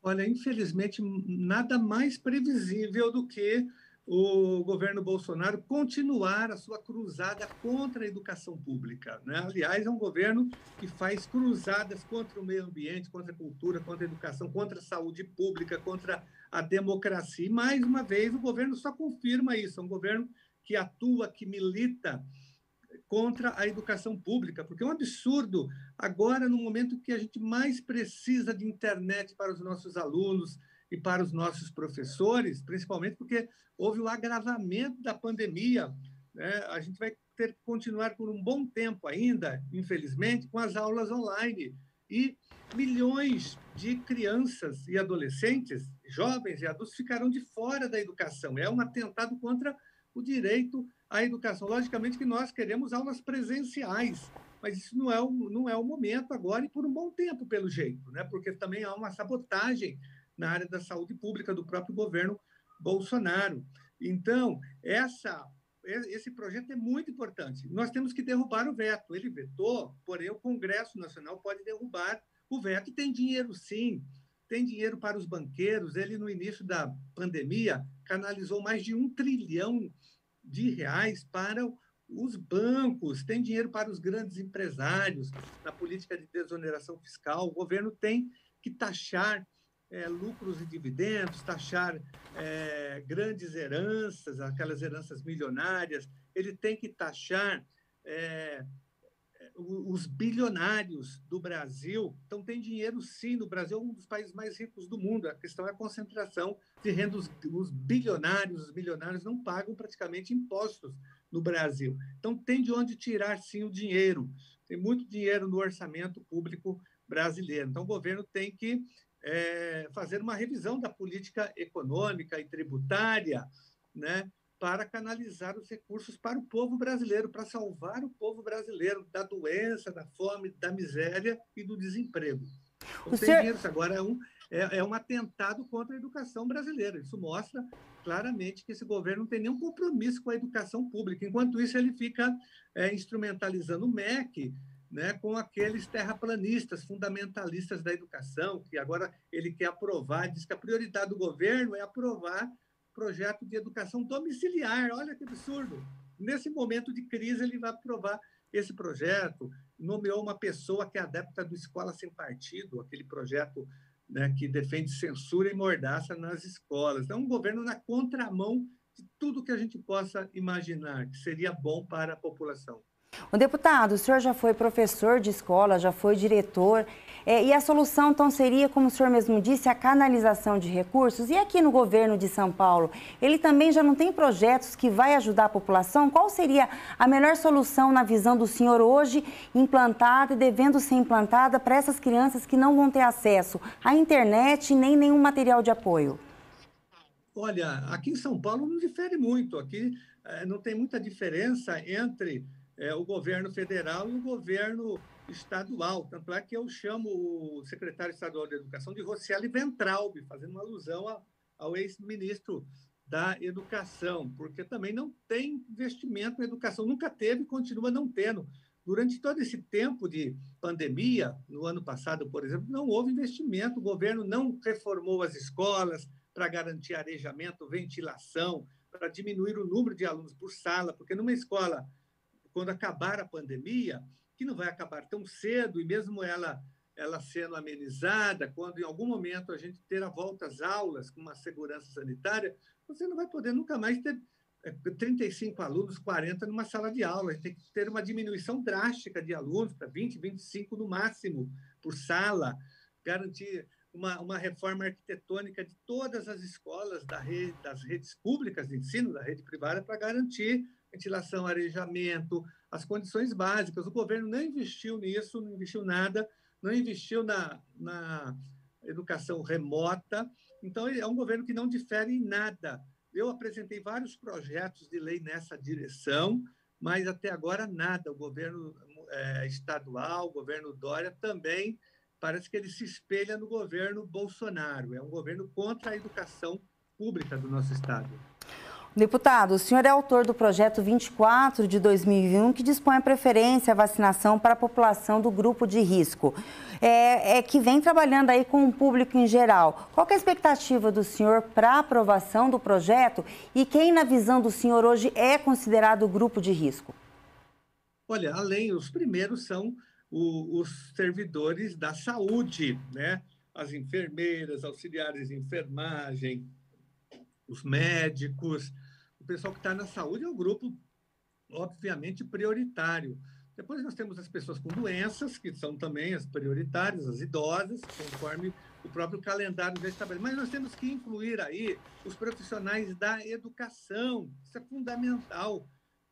Olha, infelizmente, nada mais previsível do que o governo Bolsonaro continuar a sua cruzada contra a educação pública, Aliás, é um governo que faz cruzadas contra o meio ambiente, contra a cultura, contra a educação, contra a saúde pública, contra a democracia. E, mais uma vez, o governo só confirma isso. É um governo que atua, que milita contra a educação pública, porque é um absurdo agora, no momento que a gente mais precisa de internet para os nossos alunos e para os nossos professores, principalmente porque houve o agravamento da pandemia, A gente vai ter que continuar por um bom tempo ainda, infelizmente, com as aulas online. E milhões de crianças e adolescentes, jovens e adultos, ficarão de fora da educação. É um atentado contra o direito à educação. Logicamente que nós queremos aulas presenciais, mas isso não é o momento agora e por um bom tempo, pelo jeito, né? Porque também há uma sabotagem na área da saúde pública do próprio governo Bolsonaro. Então, esse projeto é muito importante. Nós temos que derrubar o veto. Ele vetou, porém o Congresso Nacional pode derrubar o veto. E tem dinheiro, sim. Tem dinheiro para os banqueiros. Ele, no início da pandemia, canalizou mais de R$1 trilhão para os bancos. Tem dinheiro para os grandes empresários na política de desoneração fiscal. O governo tem que taxar lucros e dividendos, taxar grandes heranças, aquelas heranças milionárias. Ele tem que taxar os bilionários do Brasil. Então, tem dinheiro, sim, no Brasil é um dos países mais ricos do mundo. A questão é a concentração de renda. Os milionários não pagam praticamente impostos no Brasil. Então, tem de onde tirar, sim, o dinheiro. Tem muito dinheiro no orçamento público brasileiro. Então, o governo tem que fazer uma revisão da política econômica e tributária, né, para canalizar os recursos para o povo brasileiro, para salvar o povo brasileiro da doença, da fome, da miséria e do desemprego. Então, isso agora é um atentado contra a educação brasileira. Isso mostra claramente que esse governo não tem nenhum compromisso com a educação pública. Enquanto isso, ele fica instrumentalizando o MEC, né, com aqueles terraplanistas, fundamentalistas da educação, que agora ele quer aprovar, diz que a prioridade do governo é aprovar projeto de educação domiciliar. Olha que absurdo! Nesse momento de crise, ele vai aprovar esse projeto, nomeou uma pessoa que é adepta do Escola Sem Partido, aquele projeto, né, que defende censura e mordaça nas escolas. Então, um governo na contramão de tudo que a gente possa imaginar, que seria bom para a população. O deputado, o senhor já foi professor de escola, já foi diretor, e a solução, então, seria, como o senhor mesmo disse, a canalização de recursos. E aqui no governo de São Paulo, ele também já não tem projetos que vai ajudar a população? Qual seria a melhor solução, na visão do senhor, hoje implantada e devendo ser implantada para essas crianças que não vão ter acesso à internet nem nenhum material de apoio? Olha, aqui em São Paulo não difere muito. Aqui não tem muita diferença entre o governo federal e o governo estadual. Tanto é que eu chamo o secretário estadual de Educação de Rocieli Ventralbe, fazendo uma alusão ao ex-ministro da Educação, porque também não tem investimento na educação. Nunca teve e continua não tendo. Durante todo esse tempo de pandemia, no ano passado, por exemplo, não houve investimento. O governo não reformou as escolas para garantir arejamento, ventilação, para diminuir o número de alunos por sala, porque numa escola, quando acabar a pandemia, que não vai acabar tão cedo, e mesmo ela sendo amenizada, quando em algum momento a gente ter a volta às aulas com uma segurança sanitária, você não vai poder nunca mais ter 35 alunos, 40 numa sala de aula. A gente tem que ter uma diminuição drástica de alunos para 20, 25 no máximo por sala, garantir uma reforma arquitetônica de todas as escolas das redes públicas de ensino, da rede privada, para garantir ventilação, arejamento, as condições básicas. O governo não investiu nisso, não investiu nada, não investiu na educação remota. Então, é um governo que não difere em nada. Eu apresentei vários projetos de lei nessa direção, mas até agora nada. O governo estadual, o governo Dória também, parece que ele se espelha no governo Bolsonaro. É um governo contra a educação pública do nosso estado. Deputado, o senhor é autor do projeto 24 de 2021, que dispõe a preferência à vacinação para a população do grupo de risco, que vem trabalhando aí com o público em geral. Qual que é a expectativa do senhor para a aprovação do projeto e quem, na visão do senhor, hoje é considerado grupo de risco? Olha, os primeiros são os servidores da saúde, né? As enfermeiras, auxiliares de enfermagem, os médicos. O pessoal que está na saúde é um grupo, obviamente, prioritário. Depois nós temos as pessoas com doenças, que são também as prioritárias, as idosas, conforme o próprio calendário já estabelece. Mas nós temos que incluir aí os profissionais da educação. Isso é fundamental,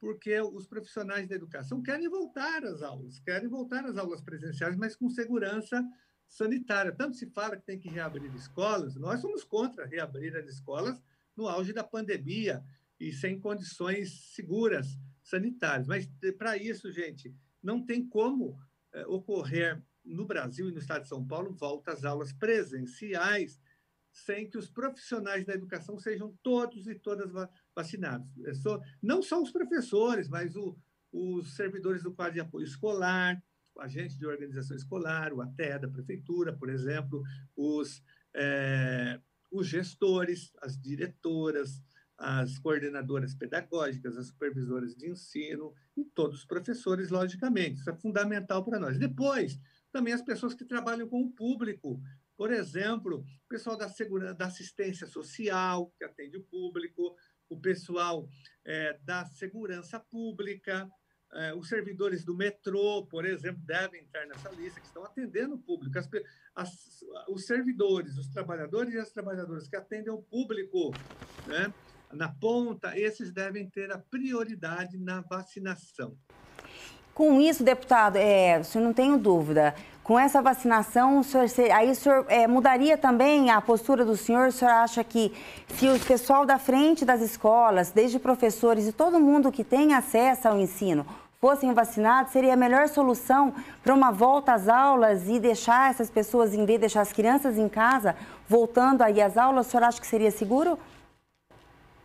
porque os profissionais da educação querem voltar às aulas presenciais, mas com segurança sanitária. Tanto se fala que tem que reabrir escolas, nós somos contra reabrir as escolas no auge da pandemia e sem condições seguras sanitárias. Mas, para isso, gente, não tem como ocorrer no Brasil e no estado de São Paulo volta às aulas presenciais sem que os profissionais da educação sejam todos e todas vacinados. Não só os professores, mas os servidores do quadro de apoio escolar, o agente de organização escolar, o ATE da prefeitura, por exemplo, os gestores, as diretoras, as coordenadoras pedagógicas, as supervisoras de ensino e todos os professores, logicamente. Isso é fundamental para nós. Depois, também as pessoas que trabalham com o público, por exemplo, o pessoal da assistência social, que atende o público, o pessoal da segurança pública, os servidores do metrô, por exemplo, devem entrar nessa lista, que estão atendendo o público. Os servidores, os trabalhadores e as trabalhadoras que atendem o público, né, na ponta, esses devem ter a prioridade na vacinação. Com isso, deputado, o senhor não tenho dúvida, com essa vacinação, o senhor mudaria também a postura do senhor? O senhor acha que se o pessoal da frente das escolas, desde professores e todo mundo que tem acesso ao ensino, fossem vacinados, seria a melhor solução para uma volta às aulas e deixar essas pessoas, em vez de deixar as crianças em casa, voltando aí às aulas, o senhor acha que seria seguro?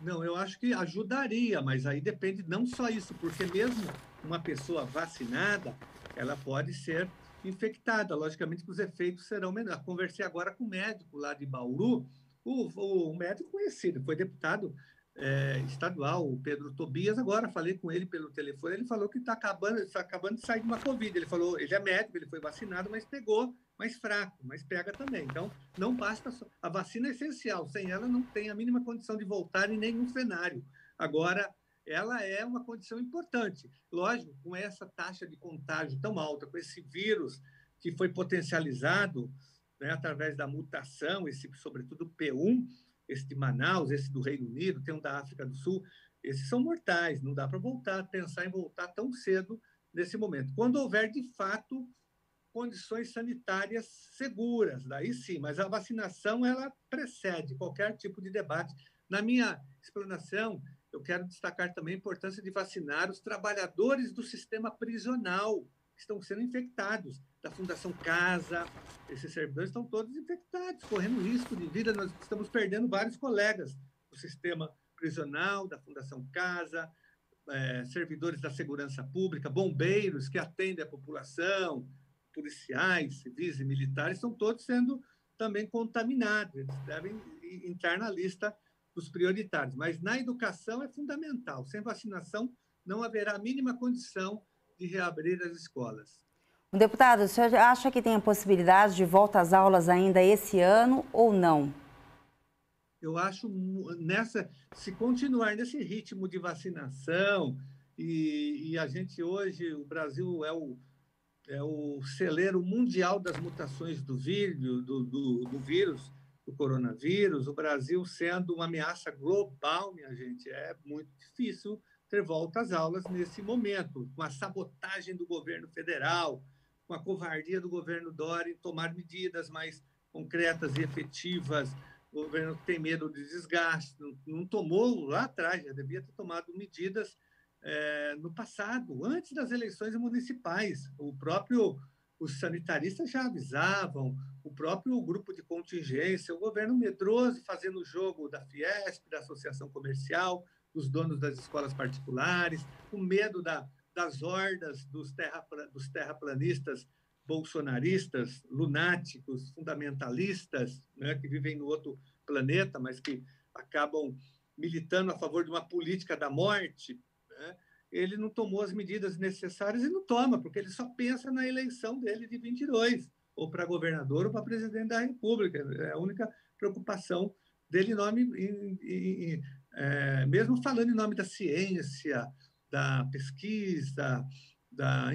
Não, eu acho que ajudaria, mas aí depende não só isso, porque mesmo uma pessoa vacinada, ela pode ser infectada. Logicamente que os efeitos serão menores. Conversei agora com o médico lá de Bauru, o médico conhecido, foi deputado estadual, o Pedro Tobias. Agora falei com ele pelo telefone, ele falou que está acabando de sair de uma Covid. Ele falou, ele é médico, ele foi vacinado, mas pegou mais fraco, mas pega também. Então, não basta a vacina é essencial, sem ela não tem a mínima condição de voltar em nenhum cenário. Agora, ela é uma condição importante. Lógico, com essa taxa de contágio tão alta, com esse vírus que foi potencializado, né, através da mutação, sobretudo P1, esse de Manaus, esse do Reino Unido, tem um da África do Sul, esses são mortais, não dá para pensar em voltar tão cedo nesse momento. Quando houver, de fato, condições sanitárias seguras, daí sim, mas a vacinação, ela precede qualquer tipo de debate. Na minha explanação, eu quero destacar também a importância de vacinar os trabalhadores do sistema prisional, que estão sendo infectados, da Fundação Casa, esses servidores estão todos infectados, correndo risco de vida. Nós estamos perdendo vários colegas do sistema prisional, da Fundação Casa, servidores da segurança pública, bombeiros que atendem a população, policiais, civis e militares, estão todos sendo também contaminados. Eles devem entrar na lista dos prioritários. Mas na educação é fundamental. Sem vacinação, não haverá a mínima condição de reabrir as escolas. Deputado, o senhor acha que tem a possibilidade de volta às aulas ainda esse ano ou não? Eu acho, se continuar nesse ritmo de vacinação, e a gente hoje, o Brasil é o celeiro mundial das mutações do vírus, do coronavírus, o Brasil sendo uma ameaça global, minha gente, é muito difícil ter volta às aulas nesse momento, com a sabotagem do governo federal, com a covardia do governo Dória em tomar medidas mais concretas e efetivas. O governo tem medo de desgaste, não tomou lá atrás, já devia ter tomado medidas no passado, antes das eleições municipais. Os sanitaristas já avisavam, o próprio grupo de contingência, o governo medroso fazendo o jogo da Fiesp, da Associação Comercial, dos donos das escolas particulares, o medo das hordas dos terraplanistas bolsonaristas, lunáticos, fundamentalistas, né, que vivem no outro planeta, mas que acabam militando a favor de uma política da morte, né? Ele não tomou as medidas necessárias e não toma, porque ele só pensa na eleição dele de 22, ou para governador ou para presidente da República. É a única preocupação dele, mesmo falando em nome da ciência, da pesquisa,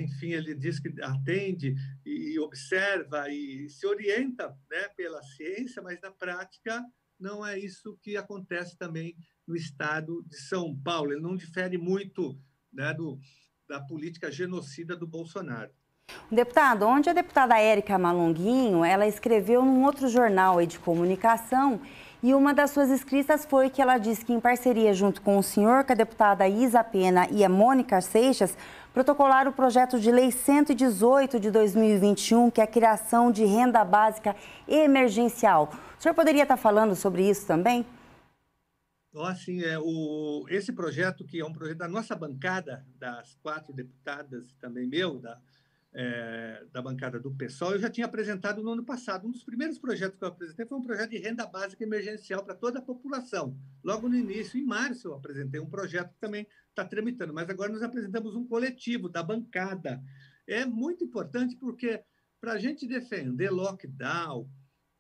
enfim, ele diz que atende e observa e se orienta, né, pela ciência, mas na prática não é isso que acontece também no estado de São Paulo. Ele não difere muito né, da política genocida do Bolsonaro. Deputado, onde a deputada Érica Malunguinho, ela escreveu num outro jornal aí de comunicação, e uma das suas escritas foi que ela disse que, em parceria junto com o senhor, com a deputada Isa Pena e a Mônica Seixas, protocolaram o projeto de lei 118 de 2021, que é a criação de renda básica emergencial. O senhor poderia estar falando sobre isso também? Assim, esse projeto, que é um projeto da nossa bancada, das 4 deputadas, e também meu, da bancada do PSOL, eu já tinha apresentado no ano passado. Um dos primeiros projetos que eu apresentei foi um projeto de renda básica emergencial para toda a população. Logo no início, em março, eu apresentei um projeto que também está tramitando, mas agora nós apresentamos um coletivo da bancada. É muito importante porque, para a gente defender lockdown,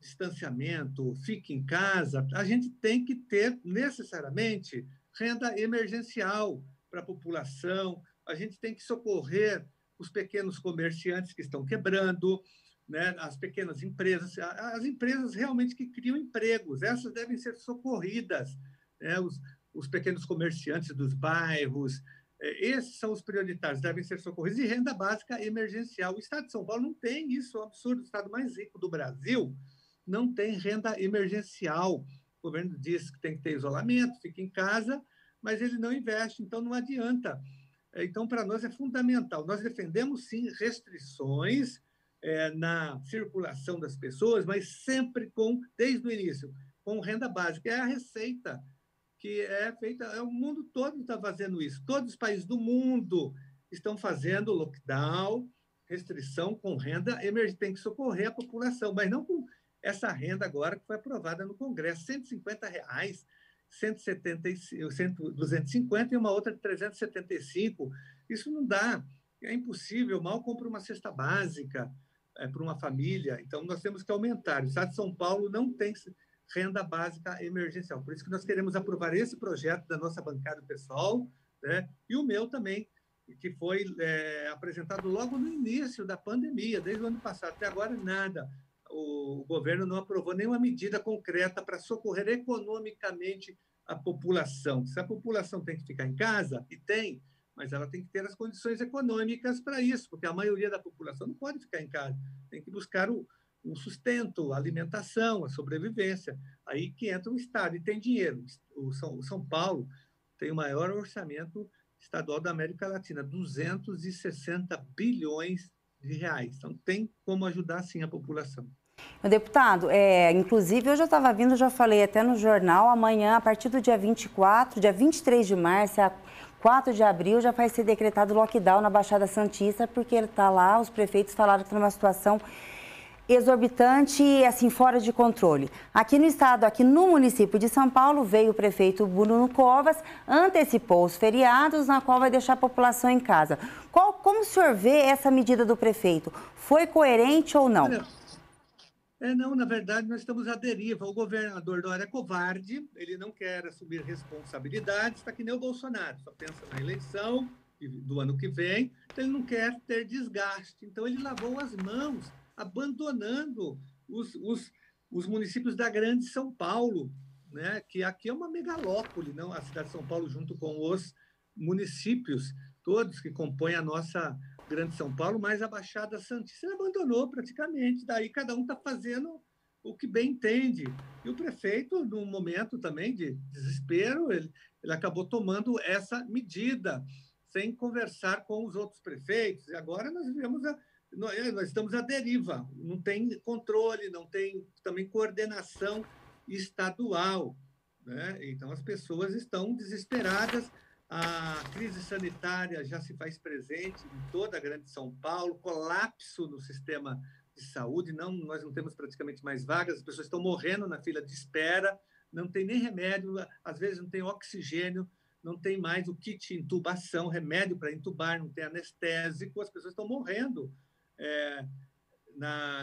distanciamento, fique em casa, a gente tem que ter necessariamente renda emergencial para a população, a gente tem que socorrer os pequenos comerciantes que estão quebrando, né, as pequenas empresas, as empresas realmente que criam empregos, essas devem ser socorridas, né, os pequenos comerciantes dos bairros, esses são os prioritários, devem ser socorridos, e renda básica emergencial. O Estado de São Paulo não tem isso, é um absurdo, o Estado mais rico do Brasil não tem renda emergencial. O governo diz que tem que ter isolamento, fica em casa, mas ele não investe, então não adianta. Então, para nós é fundamental. Nós defendemos, sim, restrições na circulação das pessoas, mas sempre desde o início, com renda básica. É a receita que é feita, o mundo todo está fazendo isso. Todos os países do mundo estão fazendo lockdown, restrição com renda emergente. Tem que socorrer a população, mas não com essa renda agora que foi aprovada no Congresso, R$150, 250 e uma outra de 375. Isso não dá, é impossível, mal compra uma cesta básica para uma família. Então, nós temos que aumentar. O Estado de São Paulo não tem renda básica emergencial. Por isso que nós queremos aprovar esse projeto da nossa bancada pessoal, né? E o meu também, que foi apresentado logo no início da pandemia, desde o ano passado. Até agora, nada. O governo não aprovou nenhuma medida concreta para socorrer economicamente a população. Se a população tem que ficar em casa, e tem, mas ela tem que ter as condições econômicas para isso, porque a maioria da população não pode ficar em casa, tem que buscar o sustento, a alimentação, a sobrevivência. Aí que entra o Estado, e tem dinheiro. O São Paulo tem o maior orçamento estadual da América Latina, 260 bilhões de reais. Então, tem como ajudar, sim, a população. Deputado, inclusive eu já estava vindo, já falei até no jornal, amanhã, a partir do dia 24, dia 23 de março, a 4 de abril, já vai ser decretado lockdown na Baixada Santista, porque ele está lá, os prefeitos falaram que está numa situação exorbitante e assim, fora de controle. Aqui no estado, aqui no município de São Paulo, veio o prefeito Bruno Covas, antecipou os feriados, na qual vai deixar a população em casa. Como o senhor vê essa medida do prefeito? Foi coerente ou não? Não, na verdade, nós estamos à deriva. O governador Dória é covarde, ele não quer assumir responsabilidades, está que nem o Bolsonaro, só pensa na eleição do ano que vem, então ele não quer ter desgaste. Então, ele lavou as mãos, abandonando os municípios da Grande São Paulo, né? Que aqui é uma megalópole, não? A cidade de São Paulo, junto com os municípios todos que compõem a nossa Grande São Paulo, mais a Baixada Santista, ele abandonou praticamente. Daí cada um está fazendo o que bem entende. E o prefeito, num momento também de desespero, ele acabou tomando essa medida, sem conversar com os outros prefeitos. E agora nós estamos à deriva, não tem controle, não tem também coordenação estadual, né? Então, as pessoas estão desesperadas, a crise sanitária já se faz presente em toda a Grande São Paulo, colapso no sistema de saúde, nós não temos praticamente mais vagas, as pessoas estão morrendo na fila de espera, não tem nem remédio, às vezes não tem oxigênio, não tem mais o kit de intubação, remédio para intubar, não tem anestésico, as pessoas estão morrendo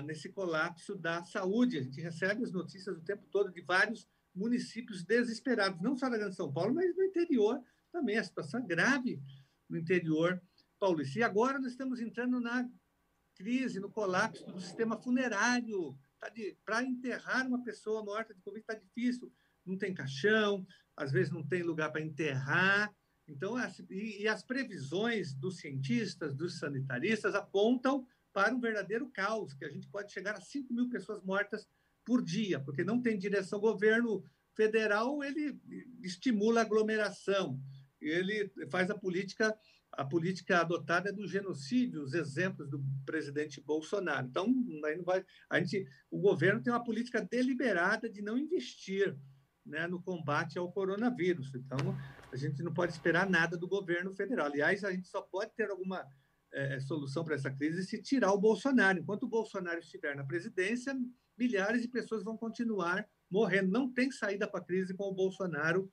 nesse colapso da saúde. A gente recebe as notícias o tempo todo de vários municípios desesperados, não só na Grande São Paulo, mas no interior também. A situação é grave no interior paulista. E agora nós estamos entrando na crise, no colapso do sistema funerário. Para enterrar uma pessoa morta de Covid está difícil, não tem caixão, às vezes não tem lugar para enterrar. Então, as previsões dos cientistas, dos sanitaristas, apontam para um verdadeiro caos, que a gente pode chegar a 5 mil pessoas mortas por dia, porque não tem direção. O governo federal, ele estimula a aglomeração, ele faz a política adotada é do genocídio, os exemplos do presidente Bolsonaro. Então, aí não vai, o governo tem uma política deliberada de não investir, né, no combate ao coronavírus. Então, a gente não pode esperar nada do governo federal. Aliás, a gente só pode ter alguma solução para essa crise se tirar o Bolsonaro. Enquanto o Bolsonaro estiver na presidência, milhares de pessoas vão continuar morrendo. Não tem saída para a crise com o Bolsonaro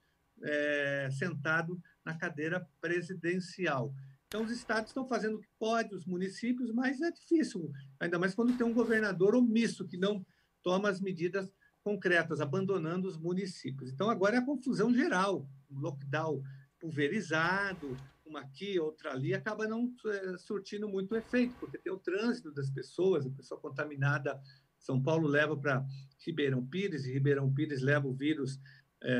sentado na cadeira presidencial. Então, os estados estão fazendo o que pode, os municípios, mas é difícil, ainda mais quando tem um governador omisso que não toma as medidas concretas, abandonando os municípios. Então, agora é a confusão geral, um lockdown pulverizado, uma aqui, outra ali, acaba não surtindo muito efeito, porque tem o trânsito das pessoas, a pessoa contaminada, São Paulo leva para Ribeirão Pires, e Ribeirão Pires leva o vírus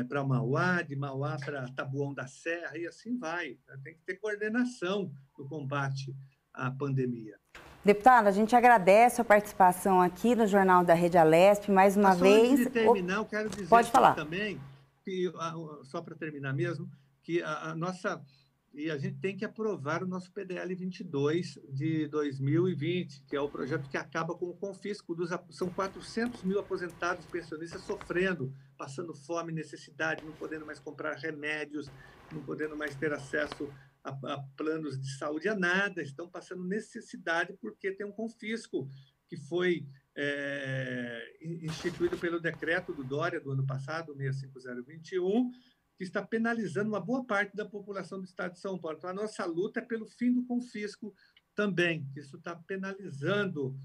para Mauá, de Mauá para Taboão da Serra, e assim vai. Tem que ter coordenação no combate à pandemia. Deputado, a gente agradece a participação aqui no Jornal da Rede Alesp, mais uma vez. Antes de terminar, eu quero dizer também, que, só para terminar mesmo, que a gente tem que aprovar o nosso PDL 22 de 2020, que é o projeto que acaba com o confisco são 400 mil aposentados pensionistas sofrendo, passando fome, necessidade, não podendo mais comprar remédios, não podendo mais ter acesso a planos de saúde, a nada, estão passando necessidade porque tem um confisco que foi instituído pelo decreto do Dória do ano passado, 65021, que está penalizando uma boa parte da população do estado de São Paulo. Então, a nossa luta é pelo fim do confisco também. Isso está penalizando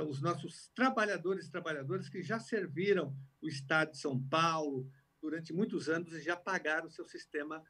os nossos trabalhadores que já serviram o estado de São Paulo durante muitos anos e já pagaram o seu sistema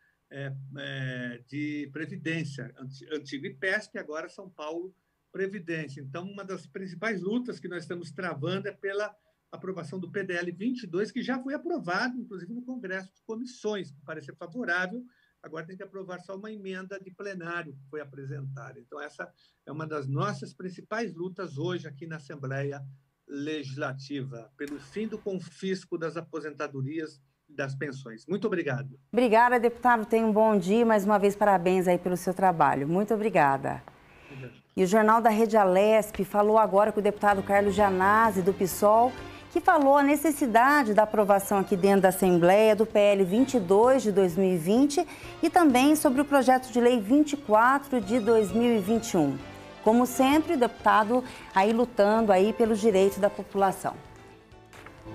de previdência, antigo IPESP, agora São Paulo Previdência. Então, uma das principais lutas que nós estamos travando é pela aprovação do PDL 22, que já foi aprovado, inclusive, no Congresso de Comissões, que parecia favorável, agora tem que aprovar só uma emenda de plenário que foi apresentada. Então, essa é uma das nossas principais lutas hoje aqui na Assembleia Legislativa, pelo fim do confisco das aposentadorias e das pensões. Muito obrigado. Obrigada, deputado. Tenha um bom dia. Mais uma vez, parabéns aí pelo seu trabalho. Muito obrigada. E o Jornal da Rede Alesp falou agora com o deputado Carlos Gianazzi, do PSOL, que falou a necessidade da aprovação aqui dentro da Assembleia do PL 22 de 2020 e também sobre o projeto de lei 24 de 2021. Como sempre, o deputado aí lutando aí pelos direitos da população.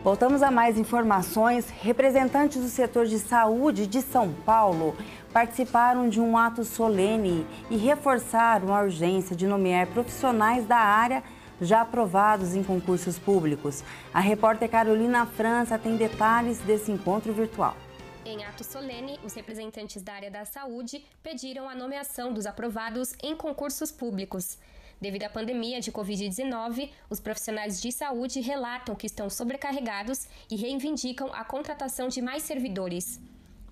Voltamos a mais informações. Representantes do setor de saúde de São Paulo participaram de um ato solene e reforçaram a urgência de nomear profissionais da área já aprovados em concursos públicos. A repórter Carolina França tem detalhes desse encontro virtual. Em ato solene, os representantes da área da saúde pediram a nomeação dos aprovados em concursos públicos. Devido à pandemia de Covid-19, os profissionais de saúde relatam que estão sobrecarregados e reivindicam a contratação de mais servidores.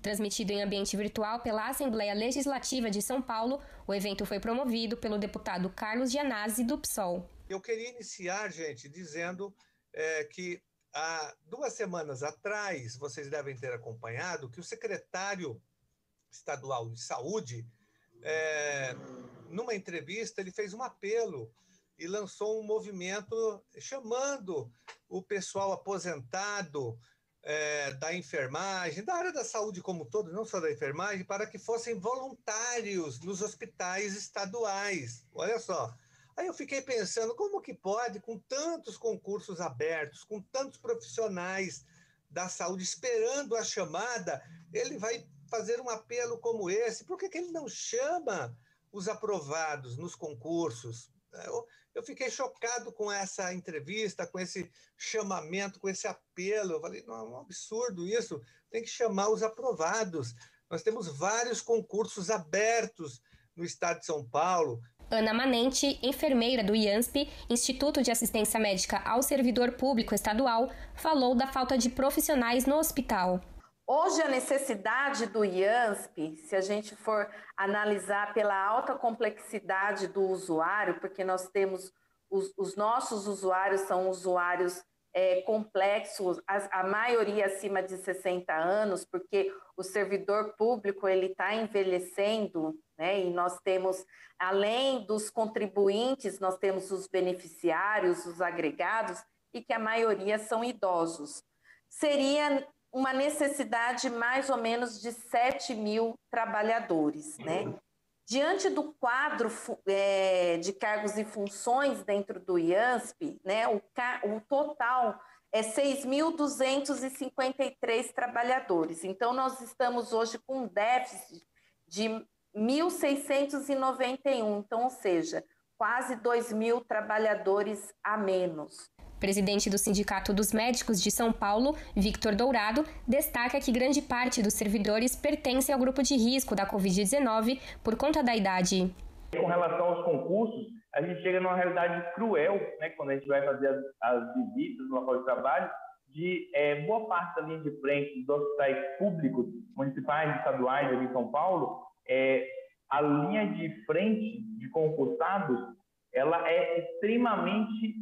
Transmitido em ambiente virtual pela Assembleia Legislativa de São Paulo, o evento foi promovido pelo deputado Carlos Gianazzi, do PSOL. Eu queria iniciar, gente, dizendo que há 2 semanas atrás, vocês devem ter acompanhado, que o secretário estadual de saúde, numa entrevista, ele fez um apelo e lançou um movimento chamando o pessoal aposentado da enfermagem, da área da saúde como um todo, não só da enfermagem, para que fossem voluntários nos hospitais estaduais. Olha só. Aí eu fiquei pensando, como que pode, com tantos concursos abertos, com tantos profissionais da saúde esperando a chamada, ele vai fazer um apelo como esse? Por que ele não chama os aprovados nos concursos? Eu fiquei chocado com essa entrevista, com esse chamamento, com esse apelo. Eu falei, não, é um absurdo isso, tem que chamar os aprovados. Nós temos vários concursos abertos no estado de São Paulo. Ana Manente, enfermeira do IANSP, Instituto de Assistência Médica ao Servidor Público Estadual, falou da falta de profissionais no hospital. Hoje, a necessidade do IANSP, se a gente for analisar pela alta complexidade do usuário, porque nós temos os nossos usuários são usuários complexos, a maioria acima de 60 anos, porque o servidor público ele está envelhecendo, né? E nós temos, além dos contribuintes, nós temos os beneficiários, os agregados, e que a maioria são idosos. Seria uma necessidade mais ou menos de 7 mil trabalhadores, né? Diante do quadro de cargos e funções dentro do IANSP, né, o total é 6.253 trabalhadores. Então, nós estamos hoje com um déficit de 1.691, então, ou seja, quase 2.000 trabalhadores a menos. Presidente do Sindicato dos Médicos de São Paulo, Victor Dourado, destaca que grande parte dos servidores pertence ao grupo de risco da Covid-19 por conta da idade. Com relação aos concursos, a gente chega numa realidade cruel, né, quando a gente vai fazer as visitas no local de trabalho, de boa parte da linha de frente dos hospitais públicos, municipais e estaduais aqui em São Paulo, a linha de frente de concursados, ela é extremamente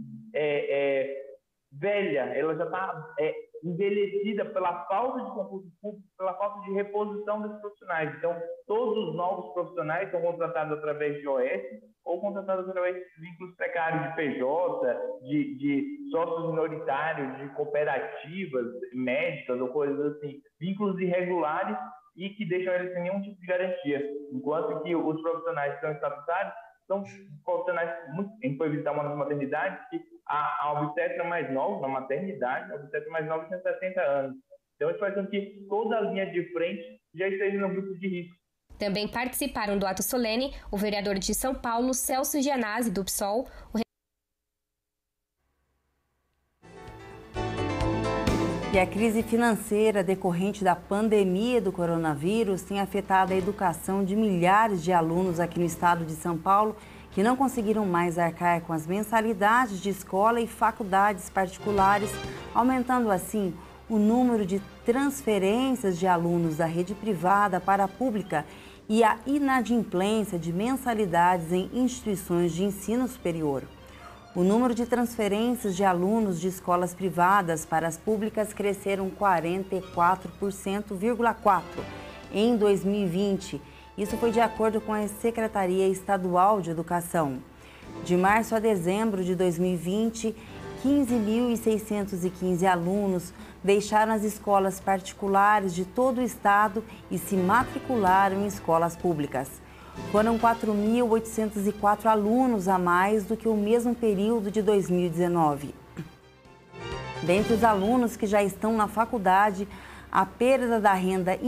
velha, ela já está envelhecida pela falta de concurso público, pela falta de reposição desses profissionais. Então, todos os novos profissionais são contratados através de OS ou contratados através de vínculos precários de PJ, de sócios minoritários, de cooperativas médicas ou coisas assim, vínculos irregulares e que deixam eles sem nenhum tipo de garantia. Enquanto que os profissionais que são estatutários são profissionais, a gente foi visitar uma das maternidades que a obstetra mais nova, na maternidade, a obstetra mais nova tem 60 anos. Então, isso faz com que toda a linha de frente já esteja no grupo de risco. Também participaram do ato solene o vereador de São Paulo, Celso Gianazzi, do PSOL, E a crise financeira decorrente da pandemia do coronavírus tem afetado a educação de milhares de alunos aqui no estado de São Paulo que não conseguiram mais arcar com as mensalidades de escola e faculdades particulares, aumentando assim o número de transferências de alunos da rede privada para a pública e a inadimplência de mensalidades em instituições de ensino superior. O número de transferências de alunos de escolas privadas para as públicas cresceram 44,4% em 2020. Isso foi de acordo com a Secretaria Estadual de Educação. De março a dezembro de 2020, 15.615 alunos deixaram as escolas particulares de todo o estado e se matricularam em escolas públicas. Foram 4.804 alunos a mais do que o mesmo período de 2019. Dentre os alunos que já estão na faculdade, a perda da renda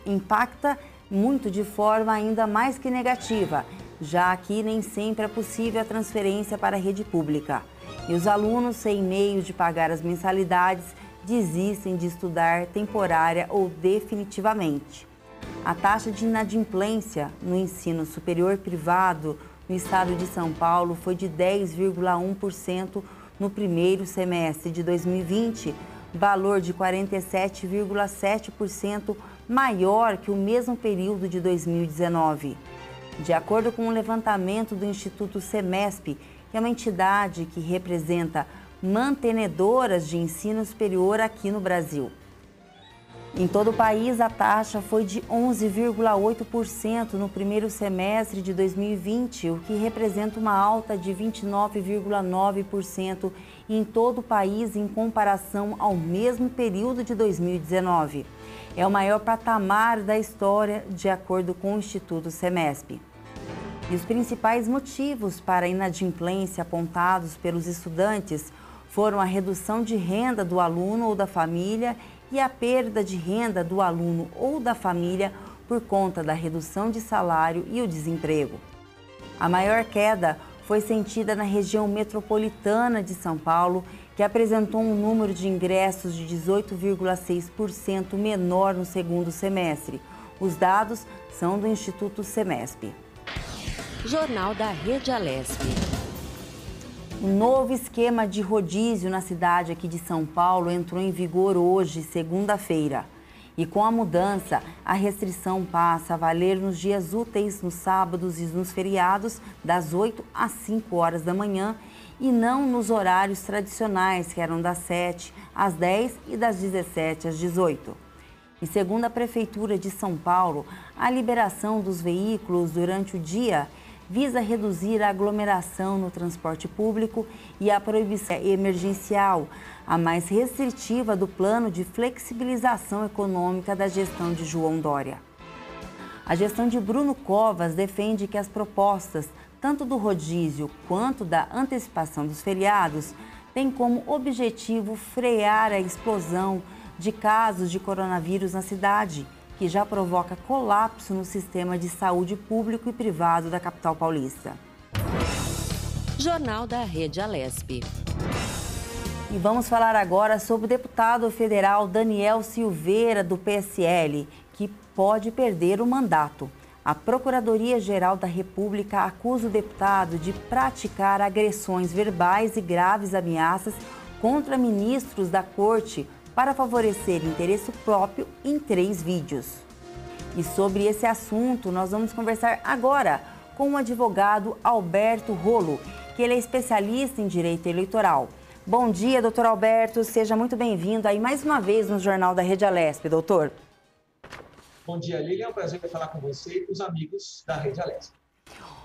impacta muito de forma ainda mais que negativa, já que nem sempre é possível a transferência para a rede pública. E os alunos, sem meio de pagar as mensalidades, desistem de estudar temporária ou definitivamente. A taxa de inadimplência no ensino superior privado no estado de São Paulo foi de 10,1% no primeiro semestre de 2020, valor de 47,7% maior que o mesmo período de 2019. De acordo com um levantamento do Instituto Semesp, que é uma entidade que representa mantenedoras de ensino superior aqui no Brasil. Em todo o país, a taxa foi de 11,8% no primeiro semestre de 2020, o que representa uma alta de 29,9% em todo o país em comparação ao mesmo período de 2019. É o maior patamar da história, de acordo com o Instituto Semesp. E os principais motivos para a inadimplência apontados pelos estudantes foram a redução de renda do aluno ou da família e a perda de renda do aluno ou da família por conta da redução de salário e o desemprego. A maior queda foi sentida na região metropolitana de São Paulo, que apresentou um número de ingressos de 18,6% menor no segundo semestre. Os dados são do Instituto Semesp. Jornal da Rede Alesp. Um novo esquema de rodízio na cidade aqui de São Paulo entrou em vigor hoje, segunda-feira. E com a mudança, a restrição passa a valer nos dias úteis, nos sábados e nos feriados, das 8 às 5 horas da manhã, e não nos horários tradicionais, que eram das 7 às 10 e das 17 às 18. E segundo a Prefeitura de São Paulo, a liberação dos veículos durante o dia visa reduzir a aglomeração no transporte público e a proibição emergencial, a mais restritiva do plano de flexibilização econômica da gestão de João Dória. A gestão de Bruno Covas defende que as propostas, tanto do rodízio quanto da antecipação dos feriados, têm como objetivo frear a explosão de casos de coronavírus na cidade, que já provoca colapso no sistema de saúde público e privado da capital paulista. Jornal da Rede Alesp. E vamos falar agora sobre o deputado federal Daniel Silveira, do PSL, que pode perder o mandato. A Procuradoria-Geral da República acusa o deputado de praticar agressões verbais e graves ameaças contra ministros da Corte para favorecer interesse próprio em 3 vídeos. E sobre esse assunto, nós vamos conversar agora com o advogado Alberto Rolo, que ele é especialista em direito eleitoral. Bom dia, doutor Alberto, seja muito bem-vindo aí mais uma vez no Jornal da Rede Alesp, doutor. Bom dia, Lilian, é um prazer falar com você e com os amigos da Rede Alesp.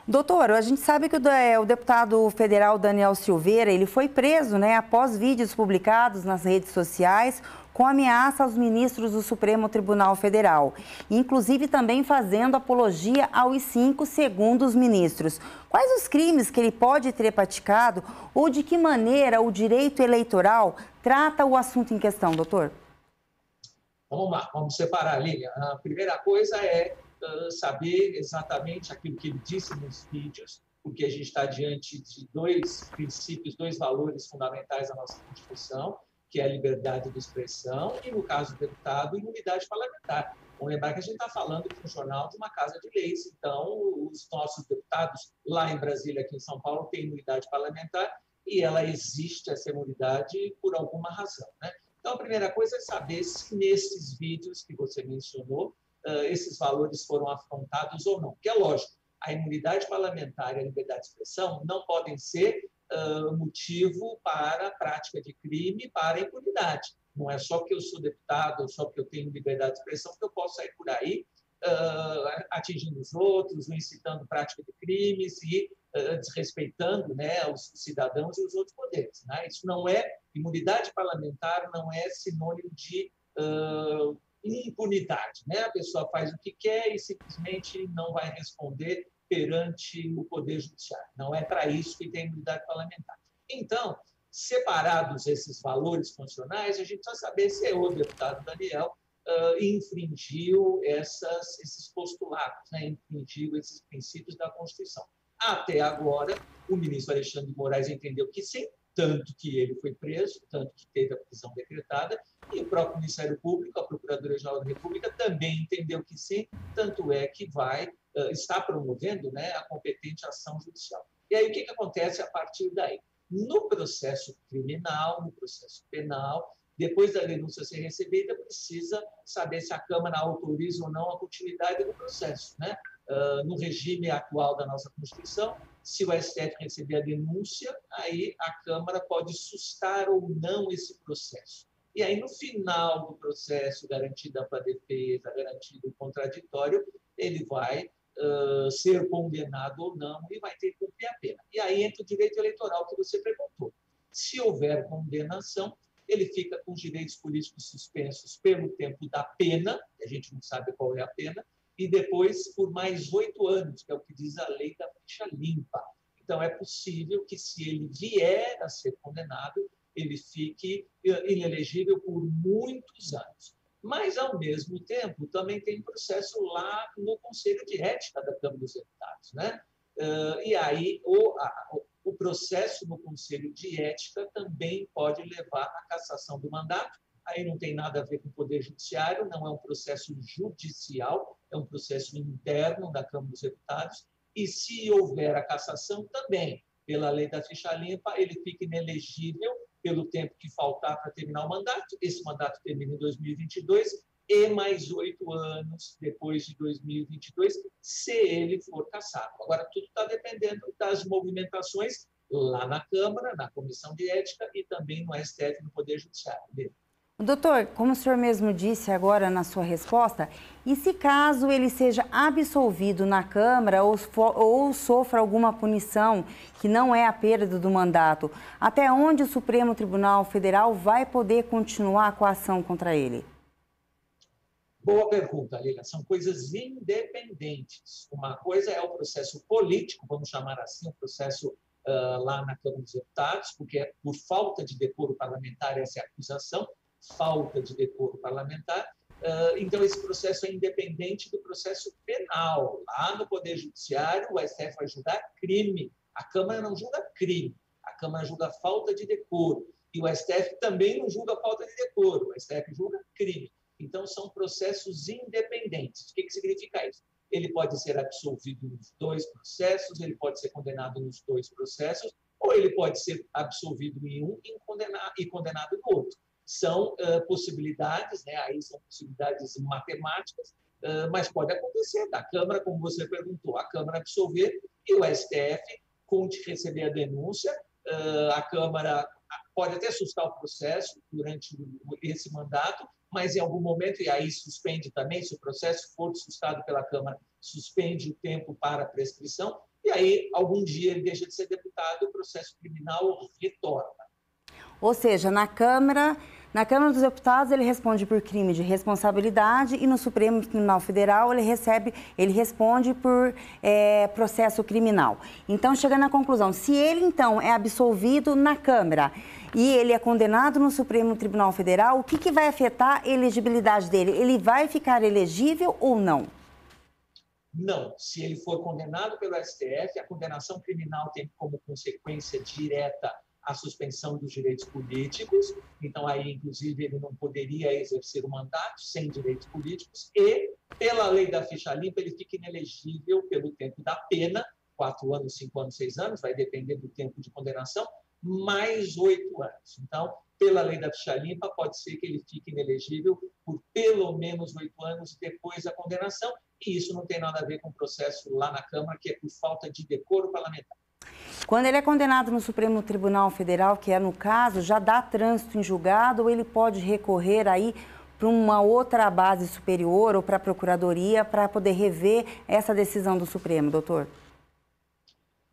Doutor, a gente sabe que o deputado federal Daniel Silveira, ele foi preso, após vídeos publicados nas redes sociais com ameaça aos ministros do Supremo Tribunal Federal, inclusive também fazendo apologia ao AI-5, segundo os ministros. Quais os crimes que ele pode ter praticado ou de que maneira o direito eleitoral trata o assunto em questão, doutor? Vamos lá, vamos separar, Lilian. A primeira coisa é saber exatamente aquilo que ele disse nos vídeos, porque a gente está diante de 2 princípios, 2 valores fundamentais da nossa Constituição, que é a liberdade de expressão e, no caso do deputado, imunidade parlamentar. Vamos lembrar que a gente está falando de um jornal de uma casa de leis, então os nossos deputados lá em Brasília, aqui em São Paulo, têm imunidade parlamentar e ela existe, essa imunidade, por alguma razão, Então, a primeira coisa é saber se nesses vídeos que você mencionou, esses valores foram afrontados ou não. Porque é lógico, a imunidade parlamentar e a liberdade de expressão não podem ser motivo para a prática de crime, para a impunidade. Não é só porque eu sou deputado, ou só porque eu tenho liberdade de expressão, que eu posso sair por aí atingindo os outros, ou incitando prática de crimes e desrespeitando os cidadãos e os outros poderes. Isso não é, imunidade parlamentar não é sinônimo de impunidade. A pessoa faz o que quer e simplesmente não vai responder perante o Poder Judiciário. Não é para isso que tem imunidade parlamentar. Então, separados esses valores funcionais, a gente precisa saber se o deputado Daniel infringiu esses postulados, infringiu esses princípios da Constituição. Até agora, o ministro Alexandre de Moraes entendeu que sim, tanto que ele foi preso, tanto que teve a prisão decretada, e o próprio Ministério Público, a Procuradoria-Geral da República, também entendeu que sim, tanto é que está promovendo a competente ação judicial. E aí, o que acontece a partir daí? No processo criminal, no processo penal, depois da denúncia ser recebida, precisa saber se a Câmara autoriza ou não a continuidade do processo. No regime atual da nossa Constituição, se o STF receber a denúncia, aí a Câmara pode sustar ou não esse processo. E aí, no final do processo, garantido a ampla defesa, garantido o contraditório, ele vai ser condenado ou não e vai ter que cumprir a pena. E aí entra o direito eleitoral que você perguntou. Se houver condenação, ele fica com os direitos políticos suspensos pelo tempo da pena, que a gente não sabe qual é a pena, e depois por mais 8 anos, que é o que diz a lei da ficha limpa. Então, é possível que, se ele vier a ser condenado, ele fique inelegível por muitos anos. Mas, ao mesmo tempo, também tem processo lá no Conselho de Ética da Câmara dos Deputados. E aí, o processo no Conselho de Ética também pode levar à cassação do mandato. Aí não tem nada a ver com o Poder Judiciário, não é um processo judicial, é um processo interno da Câmara dos Deputados. E, se houver a cassação, também, pela lei da ficha limpa, ele fica inelegível pelo tempo que faltar para terminar o mandato. Esse mandato termina em 2022 e mais 8 anos depois de 2022, se ele for cassado. Agora, tudo está dependendo das movimentações lá na Câmara, na Comissão de Ética e também no STF, no Poder Judiciário. Doutor, como o senhor mesmo disse agora na sua resposta, e se caso ele seja absolvido na Câmara ou sofra alguma punição que não é a perda do mandato, até onde o Supremo Tribunal Federal vai poder continuar com a ação contra ele? Boa pergunta, Lila. São coisas independentes. Uma coisa é o processo político, vamos chamar assim, o processo lá na Câmara dos Deputados, porque é por falta de decoro parlamentar essa é a acusação, falta de decoro parlamentar. Então, esse processo é independente do processo penal. Lá no Poder Judiciário, o STF vai julgar crime. A Câmara não julga crime. A Câmara julga falta de decoro. E o STF também não julga falta de decoro. O STF julga crime. Então, são processos independentes. O que significa isso? Ele pode ser absolvido nos 2 processos, ele pode ser condenado nos 2 processos, ou ele pode ser absolvido em um e condenado no outro. São possibilidades, né? Aí são possibilidades matemáticas, mas pode acontecer da Câmara, como você perguntou, a Câmara absolver e o STF receber a denúncia, a Câmara pode até sustar o processo durante esse mandato, mas em algum momento, e aí suspende também, se o processo for sustado pela Câmara, suspende o tempo para a prescrição, e aí algum dia ele deixa de ser deputado, o processo criminal retorna. Ou seja, na Câmara dos Deputados ele responde por crime de responsabilidade e no Supremo Tribunal Federal ele responde por processo criminal. Então, chegando à conclusão, se ele então é absolvido na Câmara e ele é condenado no Supremo Tribunal Federal, o que vai afetar a elegibilidade dele? Ele vai ficar elegível ou não? Não. Se ele for condenado pelo STF, a condenação criminal tem como consequência direta a suspensão dos direitos políticos, então aí, inclusive, ele não poderia exercer o mandato sem direitos políticos, e, pela lei da ficha limpa, ele fica inelegível pelo tempo da pena, 4 anos, 5 anos, 6 anos, vai depender do tempo de condenação, mais 8 anos. Então, pela lei da ficha limpa, pode ser que ele fique inelegível por pelo menos 8 anos depois da condenação, e isso não tem nada a ver com o processo lá na Câmara, que é por falta de decoro parlamentar. Quando ele é condenado no Supremo Tribunal Federal, que é no caso, já dá trânsito em julgado ou ele pode recorrer aí para uma outra base superior ou para a Procuradoria para poder rever essa decisão do Supremo, doutor?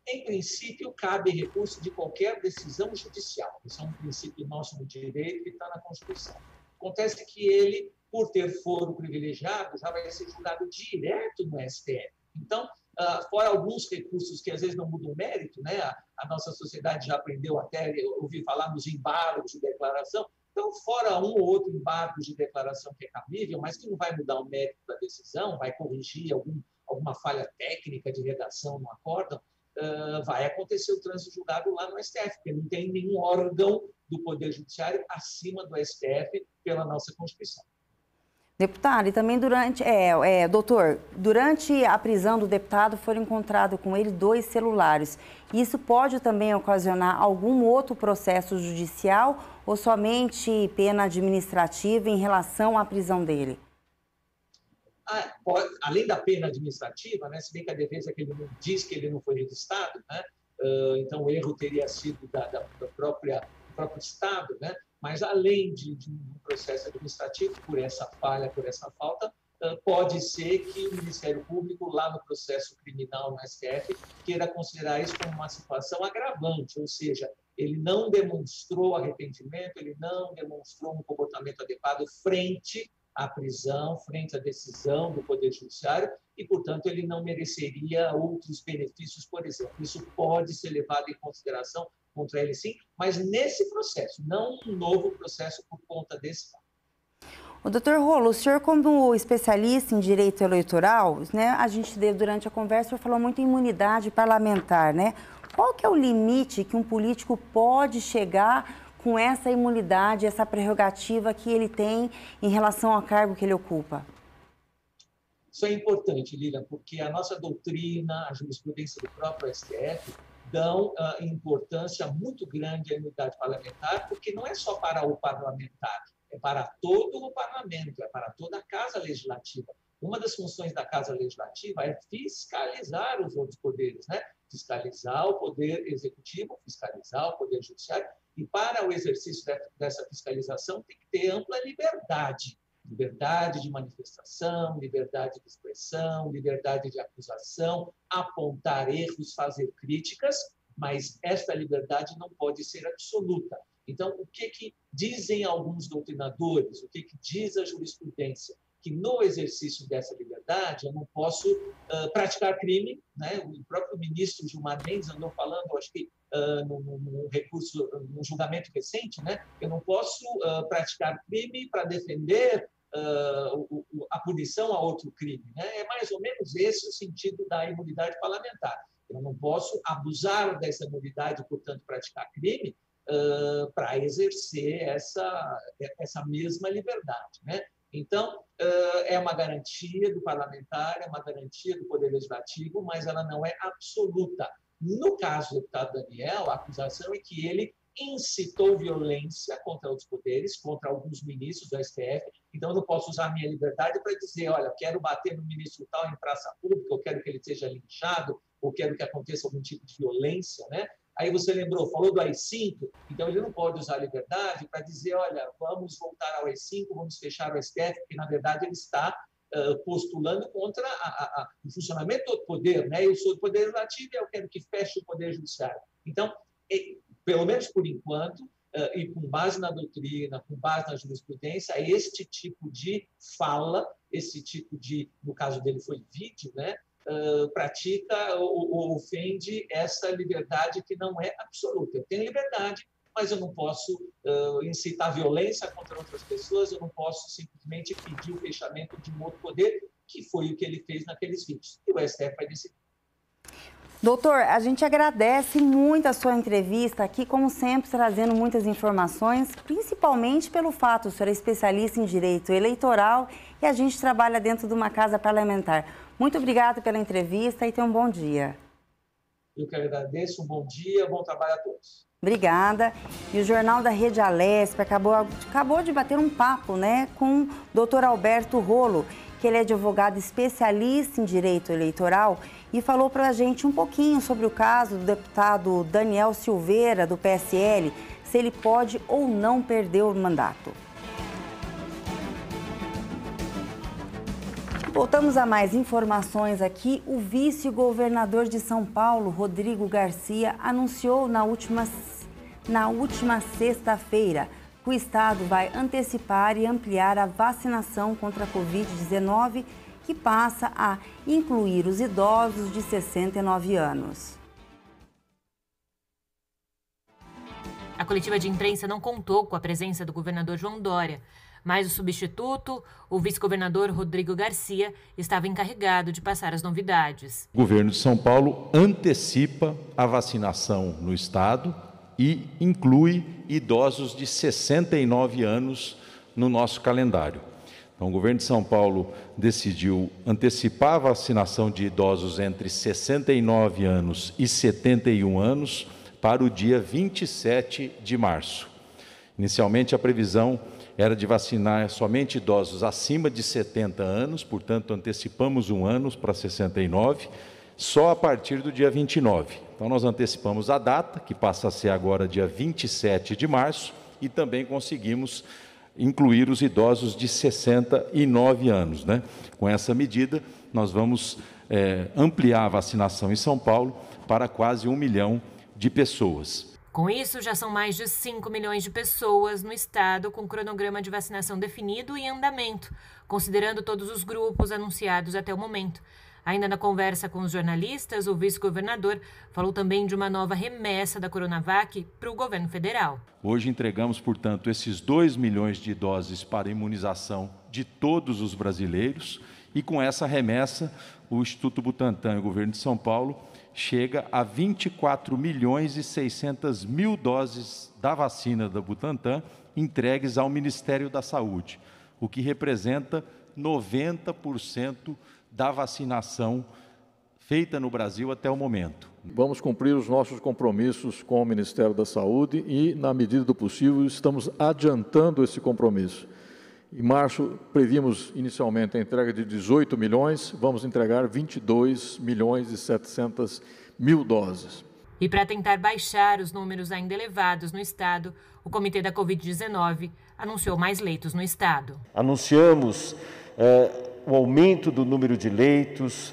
Em princípio, cabe recurso de qualquer decisão judicial. Isso é um princípio nosso no direito que está na Constituição. Acontece que ele, por ter foro privilegiado, já vai ser julgado direto no STF. Então, fora alguns recursos que às vezes não mudam o mérito, né? A nossa sociedade já aprendeu até ouvir falar nos embargos de declaração. Então, fora um ou outro embargo de declaração que é cabível, mas que não vai mudar o mérito da decisão, vai corrigir alguma falha técnica de redação no acórdão, vai acontecer o trânsito julgado lá no STF, porque não tem nenhum órgão do Poder Judiciário acima do STF pela nossa Constituição. Deputado, e também doutor, durante a prisão do deputado foram encontrados com ele 2 celulares. Isso pode também ocasionar algum outro processo judicial ou somente pena administrativa em relação à prisão dele? Além da pena administrativa, né, se bem que a defesa que ele não diz que ele não foi registrado, né, então o erro teria sido do próprio Estado, né, mas além de um processo administrativo, por essa falha, por essa falta, pode ser que o Ministério Público, lá no processo criminal no STF, queira considerar isso como uma situação agravante, ou seja, ele não demonstrou arrependimento, ele não demonstrou um comportamento adequado frente à prisão, frente à decisão do Poder Judiciário, e, portanto, ele não mereceria outros benefícios, por exemplo. Isso pode ser levado em consideração contra ele, sim, mas nesse processo, não um novo processo por conta desse fato. O doutor Rolo, o senhor como especialista em direito eleitoral, né, a gente durante a conversa, o senhor falou muito em imunidade parlamentar, né? Qual que é o limite que um político pode chegar com essa imunidade, essa prerrogativa que ele tem em relação ao cargo que ele ocupa? Isso é importante, Lilian, porque a nossa doutrina, a jurisprudência do próprio STF, dão importância muito grande à imunidade parlamentar, porque não é só para o parlamentar, é para todo o parlamento, é para toda a Casa Legislativa. Uma das funções da Casa Legislativa é fiscalizar os outros poderes, né? Fiscalizar o poder executivo, fiscalizar o poder judiciário, e para o exercício dessa fiscalização tem que ter ampla liberdade. Liberdade de manifestação, liberdade de expressão, liberdade de acusação, apontar erros, fazer críticas, mas esta liberdade não pode ser absoluta. Então, o que dizem alguns doutrinadores, o que diz a jurisprudência? Que no exercício dessa liberdade eu não posso praticar crime, né? O próprio ministro Gilmar Mendes andou falando, acho que num recurso, num julgamento recente, né? Eu não posso praticar crime para defender a punição a outro crime, né? É mais ou menos esse o sentido da imunidade parlamentar. Eu não posso abusar dessa imunidade, portanto, praticar crime para exercer essa mesma liberdade, né? Então, é uma garantia do parlamentar, é uma garantia do Poder Legislativo, mas ela não é absoluta. No caso do deputado Daniel, a acusação é que ele incitou violência contra outros poderes, contra alguns ministros do STF. Então, eu não posso usar a minha liberdade para dizer, olha, eu quero bater no ministro tal em praça pública, eu quero que ele seja linchado, ou quero que aconteça algum tipo de violência, né? Aí você lembrou, falou do AI-5, então ele não pode usar a liberdade para dizer, olha, vamos voltar ao AI-5, vamos fechar o STF, porque, na verdade, ele está postulando contra o funcionamento do poder, né? Eu sou do Poder Legislativo e eu quero que feche o Poder Judiciário. Então, pelo menos por enquanto, e com base na doutrina, com base na jurisprudência, este tipo de fala, esse tipo de, no caso dele foi vídeo, né? Pratica ou ofende essa liberdade que não é absoluta. Eu tenho liberdade, mas eu não posso incitar violência contra outras pessoas, eu não posso simplesmente pedir o fechamento de um outro poder, que foi o que ele fez naqueles vídeos. E o STF vai decidir. Doutor, a gente agradece muito a sua entrevista aqui, como sempre, trazendo muitas informações, principalmente pelo fato de o senhor é especialista em direito eleitoral e a gente trabalha dentro de uma casa parlamentar. Muito obrigada pela entrevista e tenha um bom dia. Eu que agradeço, um bom dia, bom trabalho a todos. Obrigada. E o Jornal da Rede Alesp acabou de bater um papo, né, com o doutor Alberto Rolo, que ele é advogado especialista em direito eleitoral e falou para a gente um pouquinho sobre o caso do deputado Daniel Silveira, do PSL, se ele pode ou não perder o mandato. Voltamos a mais informações aqui. O vice-governador de São Paulo, Rodrigo Garcia, anunciou na última sexta-feira que o estado vai antecipar e ampliar a vacinação contra a Covid-19, que passa a incluir os idosos de 69 anos. A coletiva de imprensa não contou com a presença do governador João Dória, mas o substituto, o vice-governador Rodrigo Garcia, estava encarregado de passar as novidades. O governo de São Paulo antecipa a vacinação no estado e inclui idosos de 69 anos no nosso calendário. Então, o governo de São Paulo decidiu antecipar a vacinação de idosos entre 69 anos e 71 anos para o dia 27 de março. Inicialmente, a previsão era de vacinar somente idosos acima de 70 anos, portanto, antecipamos um ano para 69, só a partir do dia 29. Então, nós antecipamos a data, que passa a ser agora dia 27 de março, e também conseguimos incluir os idosos de 69 anos, né? Com essa medida, nós vamos ampliar a vacinação em São Paulo para quase 1 milhão de pessoas. Com isso, já são mais de 5 milhões de pessoas no estado com cronograma de vacinação definido e em andamento, considerando todos os grupos anunciados até o momento. Ainda na conversa com os jornalistas, o vice-governador falou também de uma nova remessa da Coronavac para o governo federal. Hoje entregamos, portanto, esses 2 milhões de doses para imunização de todos os brasileiros e com essa remessa, o Instituto Butantan e o governo de São Paulo chega a 24 milhões e 600 mil doses da vacina da Butantan entregues ao Ministério da Saúde, o que representa 90% da vacinação feita no Brasil até o momento. Vamos cumprir os nossos compromissos com o Ministério da Saúde e, na medida do possível, estamos adiantando esse compromisso. Em março, prevíamos inicialmente a entrega de 18 milhões, vamos entregar 22 milhões e 700 mil doses. E para tentar baixar os números ainda elevados no estado, o Comitê da Covid-19 anunciou mais leitos no estado. Anunciamos o aumento do número de leitos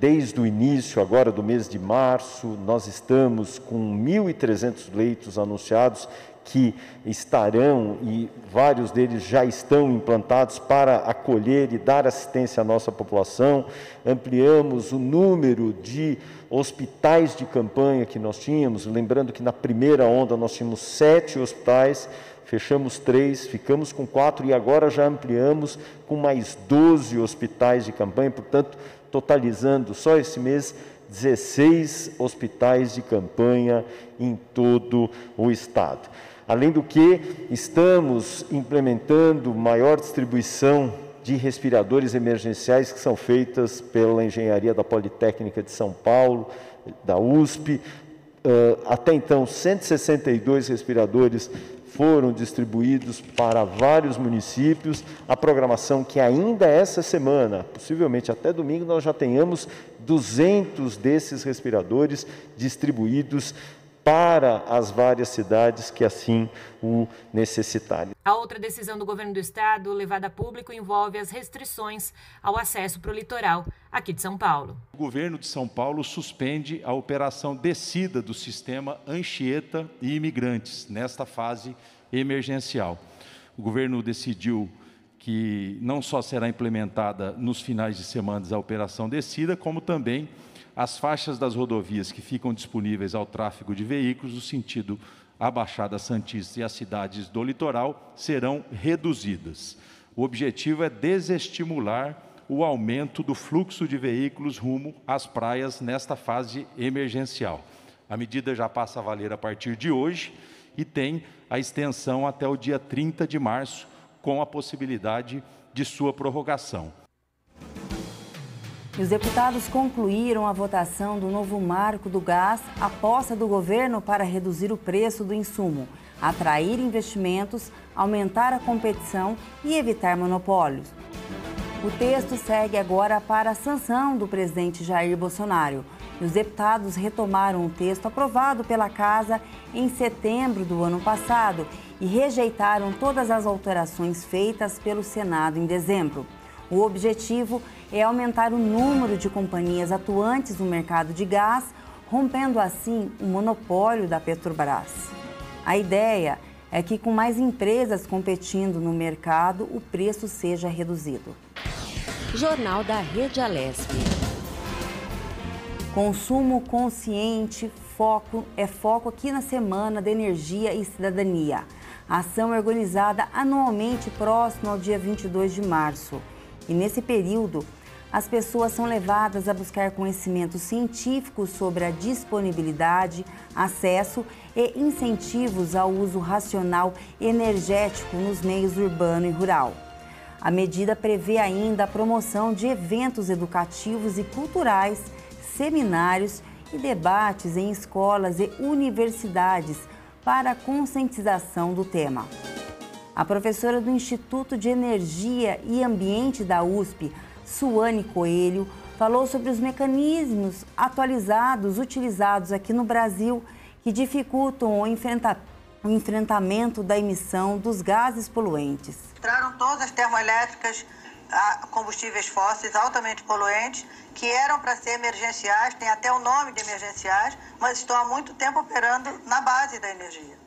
desde o início agora do mês de março. Nós estamos com 1.300 leitos anunciados que estarão, e vários deles já estão implantados para acolher e dar assistência à nossa população. Ampliamos o número de hospitais de campanha que nós tínhamos, lembrando que na primeira onda nós tínhamos 7 hospitais, fechamos 3, ficamos com 4 e agora já ampliamos com mais 12 hospitais de campanha, portanto, totalizando só esse mês 16 hospitais de campanha em todo o estado. Além do que, estamos implementando maior distribuição de respiradores emergenciais que são feitas pela Engenharia da Politécnica de São Paulo, da USP. Até então, 162 respiradores foram distribuídos para vários municípios. A programação que ainda essa semana, possivelmente até domingo, nós já tenhamos 200 desses respiradores distribuídos para as várias cidades que assim o necessitarem. A outra decisão do governo do estado, levada a público, envolve as restrições ao acesso para o litoral aqui de São Paulo. O governo de São Paulo suspende a operação descida do sistema Anchieta e Imigrantes nesta fase emergencial. O governo decidiu que não só será implementada nos finais de semana a operação descida, como também as faixas das rodovias que ficam disponíveis ao tráfego de veículos no sentido a Baixada Santista e as cidades do litoral serão reduzidas. O objetivo é desestimular o aumento do fluxo de veículos rumo às praias nesta fase emergencial. A medida já passa a valer a partir de hoje e tem a extensão até o dia 30 de março, com a possibilidade de sua prorrogação. Os deputados concluíram a votação do novo marco do gás, aposta do governo para reduzir o preço do insumo, atrair investimentos, aumentar a competição e evitar monopólios. O texto segue agora para a sanção do presidente Jair Bolsonaro. E os deputados retomaram o texto aprovado pela Casa em setembro do ano passado e rejeitaram todas as alterações feitas pelo Senado em dezembro. O objetivo é aumentar o número de companhias atuantes no mercado de gás, rompendo assim o monopólio da Petrobras. A ideia é que, com mais empresas competindo no mercado, o preço seja reduzido. Jornal da Rede Alesp. Consumo consciente, foco aqui na Semana da Energia e Cidadania. A ação é organizada anualmente próximo ao dia 22 de março. E nesse período, as pessoas são levadas a buscar conhecimentos científicos sobre a disponibilidade, acesso e incentivos ao uso racional energético nos meios urbano e rural. A medida prevê ainda a promoção de eventos educativos e culturais, seminários e debates em escolas e universidades para a conscientização do tema. A professora do Instituto de Energia e Ambiente da USP, Suane Coelho, falou sobre os mecanismos atualizados utilizados aqui no Brasil que dificultam o enfrentamento da emissão dos gases poluentes. Entraram todas as termoelétricas a combustíveis fósseis altamente poluentes, que eram para ser emergenciais, tem até o nome de emergenciais, mas estão há muito tempo operando na base da energia.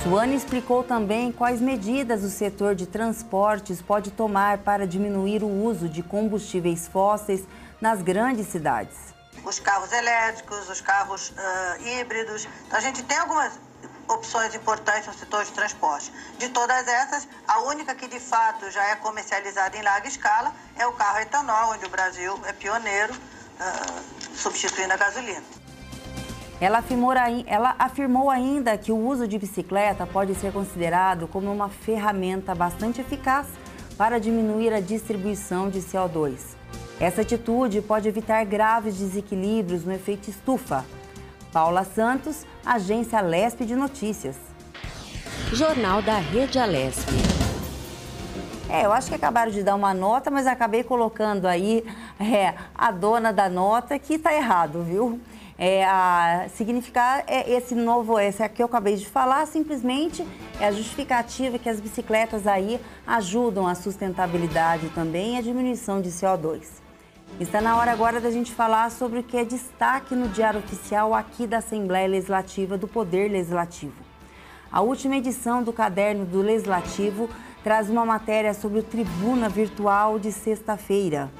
Suane explicou também quais medidas o setor de transportes pode tomar para diminuir o uso de combustíveis fósseis nas grandes cidades. Os carros elétricos, os carros híbridos. Então, a gente tem algumas opções importantes no setor de transporte. De todas essas, a única que de fato já é comercializada em larga escala é o carro etanol, onde o Brasil é pioneiro, substituindo a gasolina. Ela afirmou ainda que o uso de bicicleta pode ser considerado como uma ferramenta bastante eficaz para diminuir a distribuição de CO2. Essa atitude pode evitar graves desequilíbrios no efeito estufa. Paula Santos, Agência Alesp de Notícias. Jornal da Rede Alesp. Eu acho que acabaram de dar uma nota, mas acabei colocando aí a dona da nota, que está errado, viu? Significar esse aqui eu acabei de falar, simplesmente é a justificativa que as bicicletas aí ajudam a sustentabilidade também e a diminuição de CO2. Está na hora agora da gente falar sobre o que é destaque no Diário Oficial aqui da Assembleia Legislativa do Poder Legislativo. A última edição do Caderno do Legislativo traz uma matéria sobre o Tribuna Virtual de sexta-feira.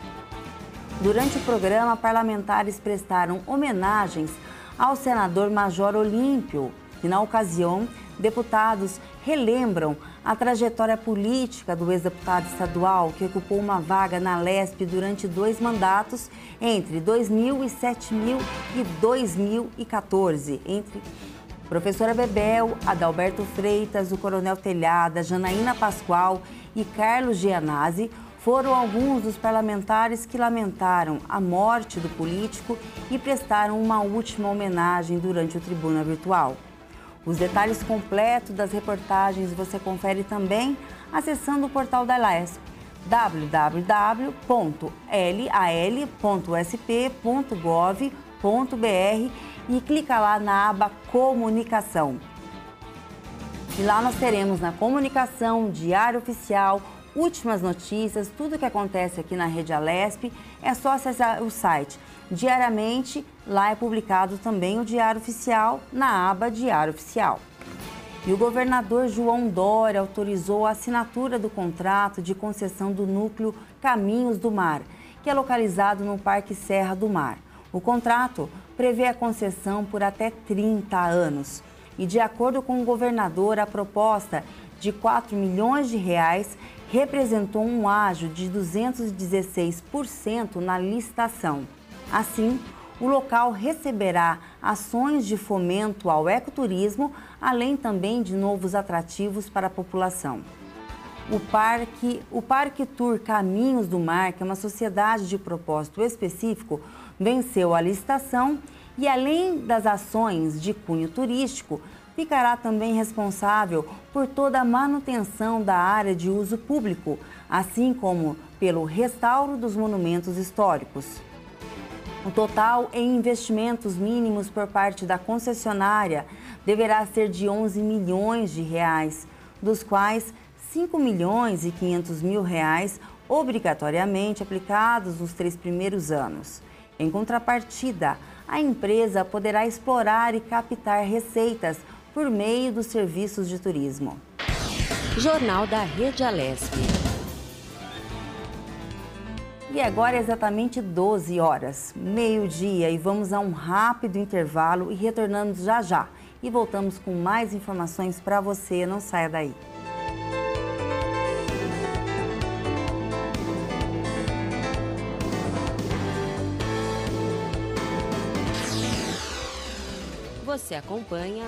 Durante o programa, parlamentares prestaram homenagens ao senador Major Olímpio, e na ocasião, deputados relembram a trajetória política do ex-deputado estadual que ocupou uma vaga na Lesp durante 2 mandatos entre 2007 e 2014, entre professora Bebel, Adalberto Freitas, o Coronel Telhada, Janaína Pascoal e Carlos Gianazzi foram alguns dos parlamentares que lamentaram a morte do político e prestaram uma última homenagem durante o Tribuna Virtual. Os detalhes completos das reportagens você confere também acessando o portal da Lesp, www.lal.sp.gov.br e clica lá na aba Comunicação. E lá nós teremos na Comunicação, Diário Oficial, últimas notícias, tudo o que acontece aqui na Rede Alesp. É só acessar o site. Diariamente, lá é publicado também o Diário Oficial na aba Diário Oficial. E o governador João Dória autorizou a assinatura do contrato de concessão do núcleo Caminhos do Mar, que é localizado no Parque Serra do Mar. O contrato prevê a concessão por até 30 anos. E de acordo com o governador, a proposta de R$4 milhões representou um ágio de 216% na licitação. Assim, o local receberá ações de fomento ao ecoturismo, além também de novos atrativos para a população. O Parque Tour Caminhos do Mar, que é uma sociedade de propósito específico, venceu a licitação e, além das ações de cunho turístico, ficará também responsável por toda a manutenção da área de uso público, assim como pelo restauro dos monumentos históricos. O total em investimentos mínimos por parte da concessionária deverá ser de R$11 milhões, dos quais R$5 milhões e R$500 mil obrigatoriamente aplicados nos 3 primeiros anos. Em contrapartida, a empresa poderá explorar e captar receitas por meio dos serviços de turismo. Jornal da Rede Alesp. E agora é exatamente 12 horas, meio-dia, e vamos a um rápido intervalo e retornamos já já. E voltamos com mais informações para você, não saia daí. Você acompanha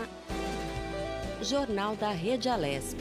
Jornal da Rede Alesp.